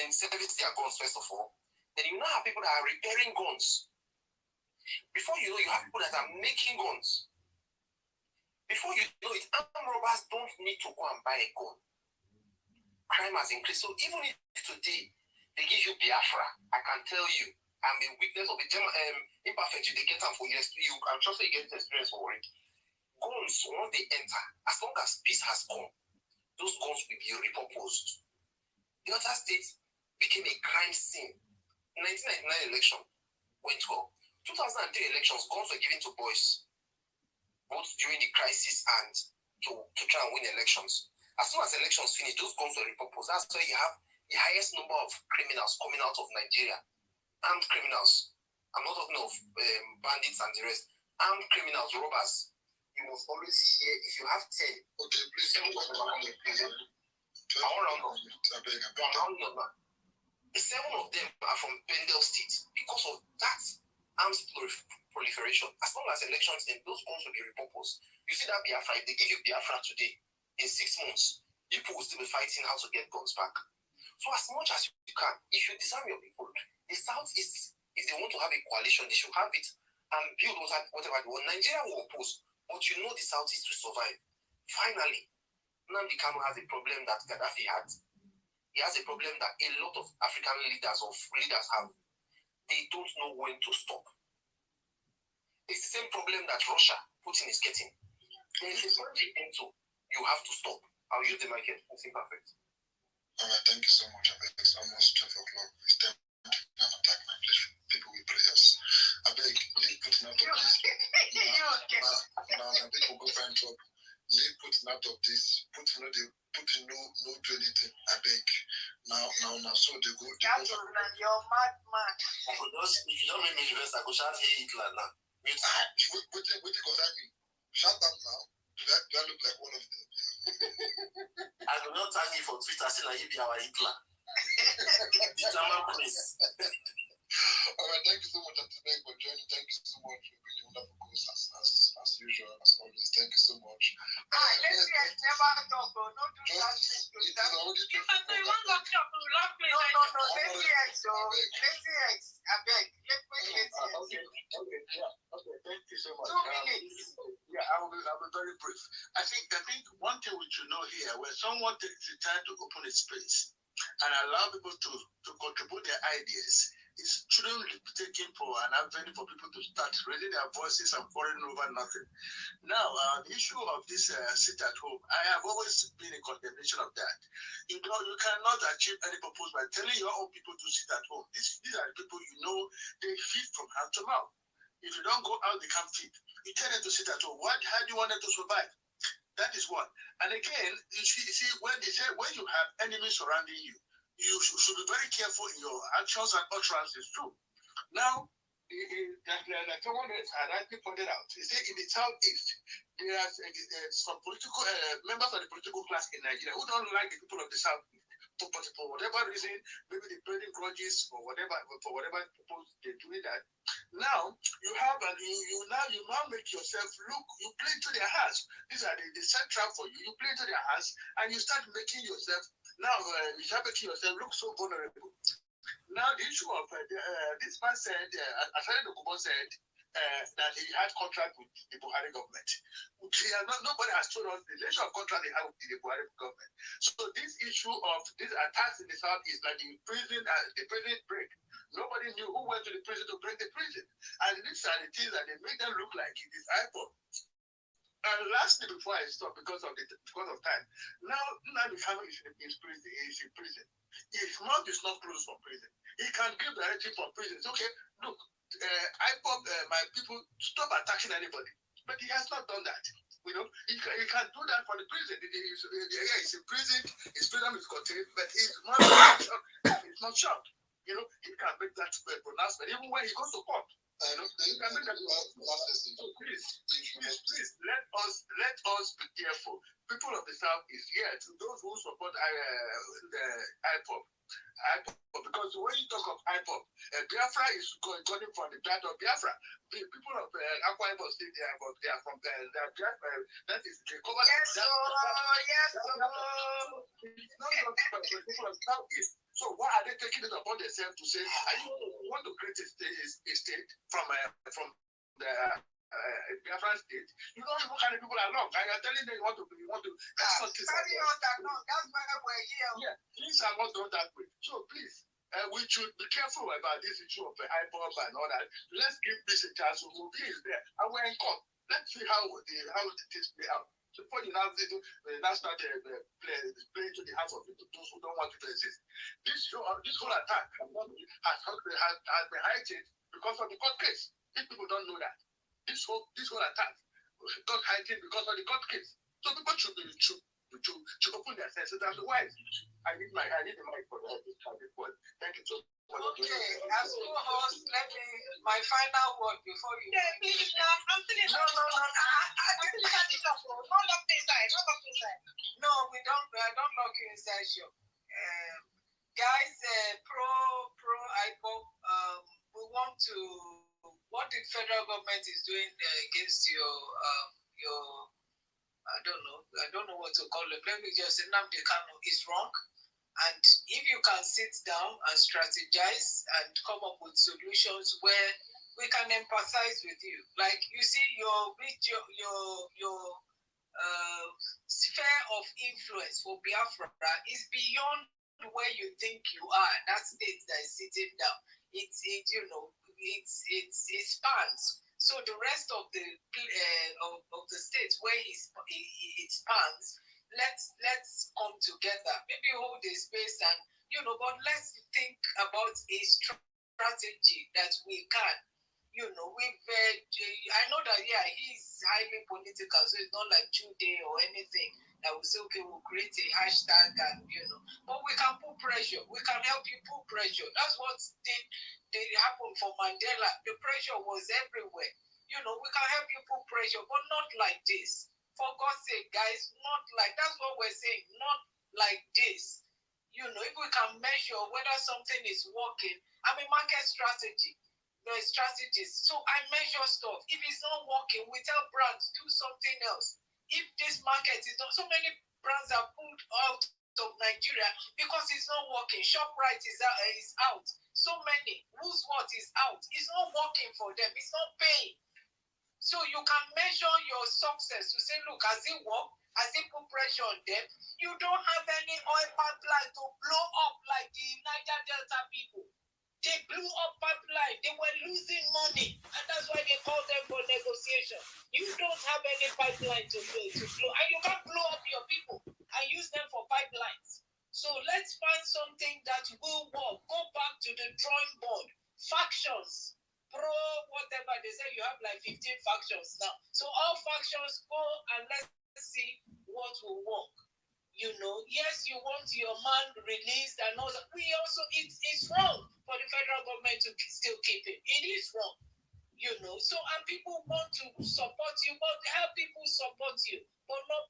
service their guns first of all. Then you now have people that are repairing guns. Before you know, you have people that are making guns. Before you know it, armed robbers don't need to go and buy a gun. Crime has increased. So even if today they give you Biafra, I can tell you, I'm a witness of the imperfect. They get them for years. I'm sure you get the experience for it. Guns, once they enter, as long as peace has come, those guns will be repurposed. The other states became a crime scene. 1999 election went well. 2003 elections, guns were given to boys, both during the crisis and to try and win elections. As soon as elections finished, those guns were repurposed. That's why you have the highest number of criminals coming out of Nigeria. Armed criminals. I'm not talking of bandits and the rest. Armed criminals, robbers. You must always hear, if you have 10, okay, please, 7 of them are on the prison. I want round up. The 7 of them are from Pendle State. Because of that arms proliferation, as long as elections end, those guns will be repurposed. You see that Biafra, if they give you Biafra today, in 6 months, people will still be fighting how to get guns back. So as much as you can, if you disarm your people, the Southeast, if they want to have a coalition, they should have it and build whatever they want. Nigeria will oppose, but you know the Southeast will survive. Finally, Nnamdi Kanu has a problem that Gaddafi had. He has a problem that a lot of African leaders have. They don't know when to stop. It's the same problem that Putin is getting. There is a project into you have to stop. I'll use the mic here. It's imperfect. All right, thank you so much. It's almost 12 o'clock. It's time to attack my place. People with prayers. I beg, Putin out of this. Now, people go find trouble. Leave Putin out of this. Putin no do anything. I beg. Now, so they go. You're mad. If you don't make me invest, I go shout hey Hitler now. Wait, because I mean, shut up now. Do I look like one of them? I will not tag you for Twitter saying that you be our Hitler. The German prince. All right, thank you so much, Anthony, for joining. Thank you so much for being a wonderful co-host as usual, as always. Thank you so much. Let's never talk. Don't do that. It is already 12 If I say one workshop, you lock me. No. Lazy X. I beg. Let me Lazy X. Okay. Thank you so much. 2 minutes. Yeah, I will be very brief. I think one thing we should know here, when someone takes the time to open a space and allow people to contribute their ideas, it shouldn't be taken for an avenue for people to start raising their voices and falling over nothing. Now, the issue of this sit at home, I have always been in condemnation of that. You cannot achieve any purpose by telling your own people to sit at home. These are the people they feed from hand to mouth. If you don't go out, they can't feed. You tell them to sit at home. How do you want them to survive? That is one. And again, you see when they say when you have enemies surrounding you, you should be very careful in your actions and utterances too. Now, like someone has rightly pointed out, he said in the southeast, there are some political members of the political class in Nigeria who don't like the people of the southeast. For whatever reason, maybe they're burning grudges or whatever, for whatever purpose they're doing that. Now you have you now make yourself look. You play to their hands. These are the set trap for you. You play to their hands, and you start making yourself you start making yourself look so vulnerable. Now the issue of this man said, Asare Dokubo said that he had contract with the Buhari government. Nobody has told us the nature of contract they have with the Buhari government. So this issue of these attacks in the south is like the prison break. Nobody knew who went to the prison to break the prison. And these are the things that they make them look like it is iPod. And lastly, before I stop, because of time, now the family is in prison. His mouth is not closed from prison. He can give directive from prison. It's okay, look, IPOB, my people, stop attacking anybody. But he has not done that. He can do that for the prison. He's in prison, his freedom is contained, but his mouth is not shut. He can make that pronouncement even when he goes to court. He can make that pronouncement. So please, let us be careful. People of the South is here to those who support the IPOB. Because when you talk of IPOB, Biafra is coming from the blood of Biafra. The people of Akwa Ibom State, they are from Biafra. That is the cover. Yes, it's not just people of the Southeast. So why are they taking it upon themselves to say, you want to create a state from the Biafran state? You don't even carry people along. And you're telling them you want to. That's not this. Carry us along. That's why we're here. Yeah, things are not done that way. So please, we should be careful about this issue of IPOB and all that. Let's give this a chance. Obi is there, and we're in court. Let's see how the things play out. So before you now start playing to the hands of those who don't want to exist. This whole attack has been heightened because of the court case. If people don't know that, this whole attack got heightened because of the court case. So people should open their senses. Otherwise, I need the mic for this point. Thank you so much. Okay, as co-host, let me my final word before you. Yeah, please, I'm still in. No. Don't lock me inside. No, we don't. I don't lock you inside. Sure. Guys, pro IPOB. We want to. What the federal government is doing against your I don't know what to call it. Let me just say Nnamdi Kanu is wrong. And if you can sit down and strategize and come up with solutions where we can empathize with you, like you see your sphere of influence for Biafra is beyond where you think you are. That state that is sitting down, it spans. So the rest of the states where it spans, let's come together. Maybe hold a space and but let's think about a strategy that we can. I know that he's highly political, so it's not like Jude or anything that we say okay, we'll create a hashtag and but we can put pressure. We can help you put pressure. That's what did happen for Mandela. The pressure was everywhere. We can help you put pressure, but not like this. For God's sake, guys, not like that's what we're saying. Not like this. If we can measure whether something is working, market strategy. strategies. So I measure stuff. If it's not working, we tell brands do something else. If this market is not, so many brands are pulled out of Nigeria because it's not working. ShopRite is out. So many. Woolworths is out. It's not working for them. It's not paying. So you can measure your success to say, look, has it worked? Has it put pressure on them? You don't have any oil pipeline to blow up like the Niger Delta people. They blew up pipeline. They were losing money. And that's why they called them for negotiation. You don't have any pipeline to blow. And you can't blow up your people and use them for pipelines. So let's find something that will work. Go back to the drawing board. Factions. Pro, whatever. They say you have like 15 factions now. So all factions go and let's see what will work. You know, yes, you want your man released and all that. We also, it's wrong for the federal government to still keep him. It is wrong, you know. So, and people want to support you, but how people support you, but not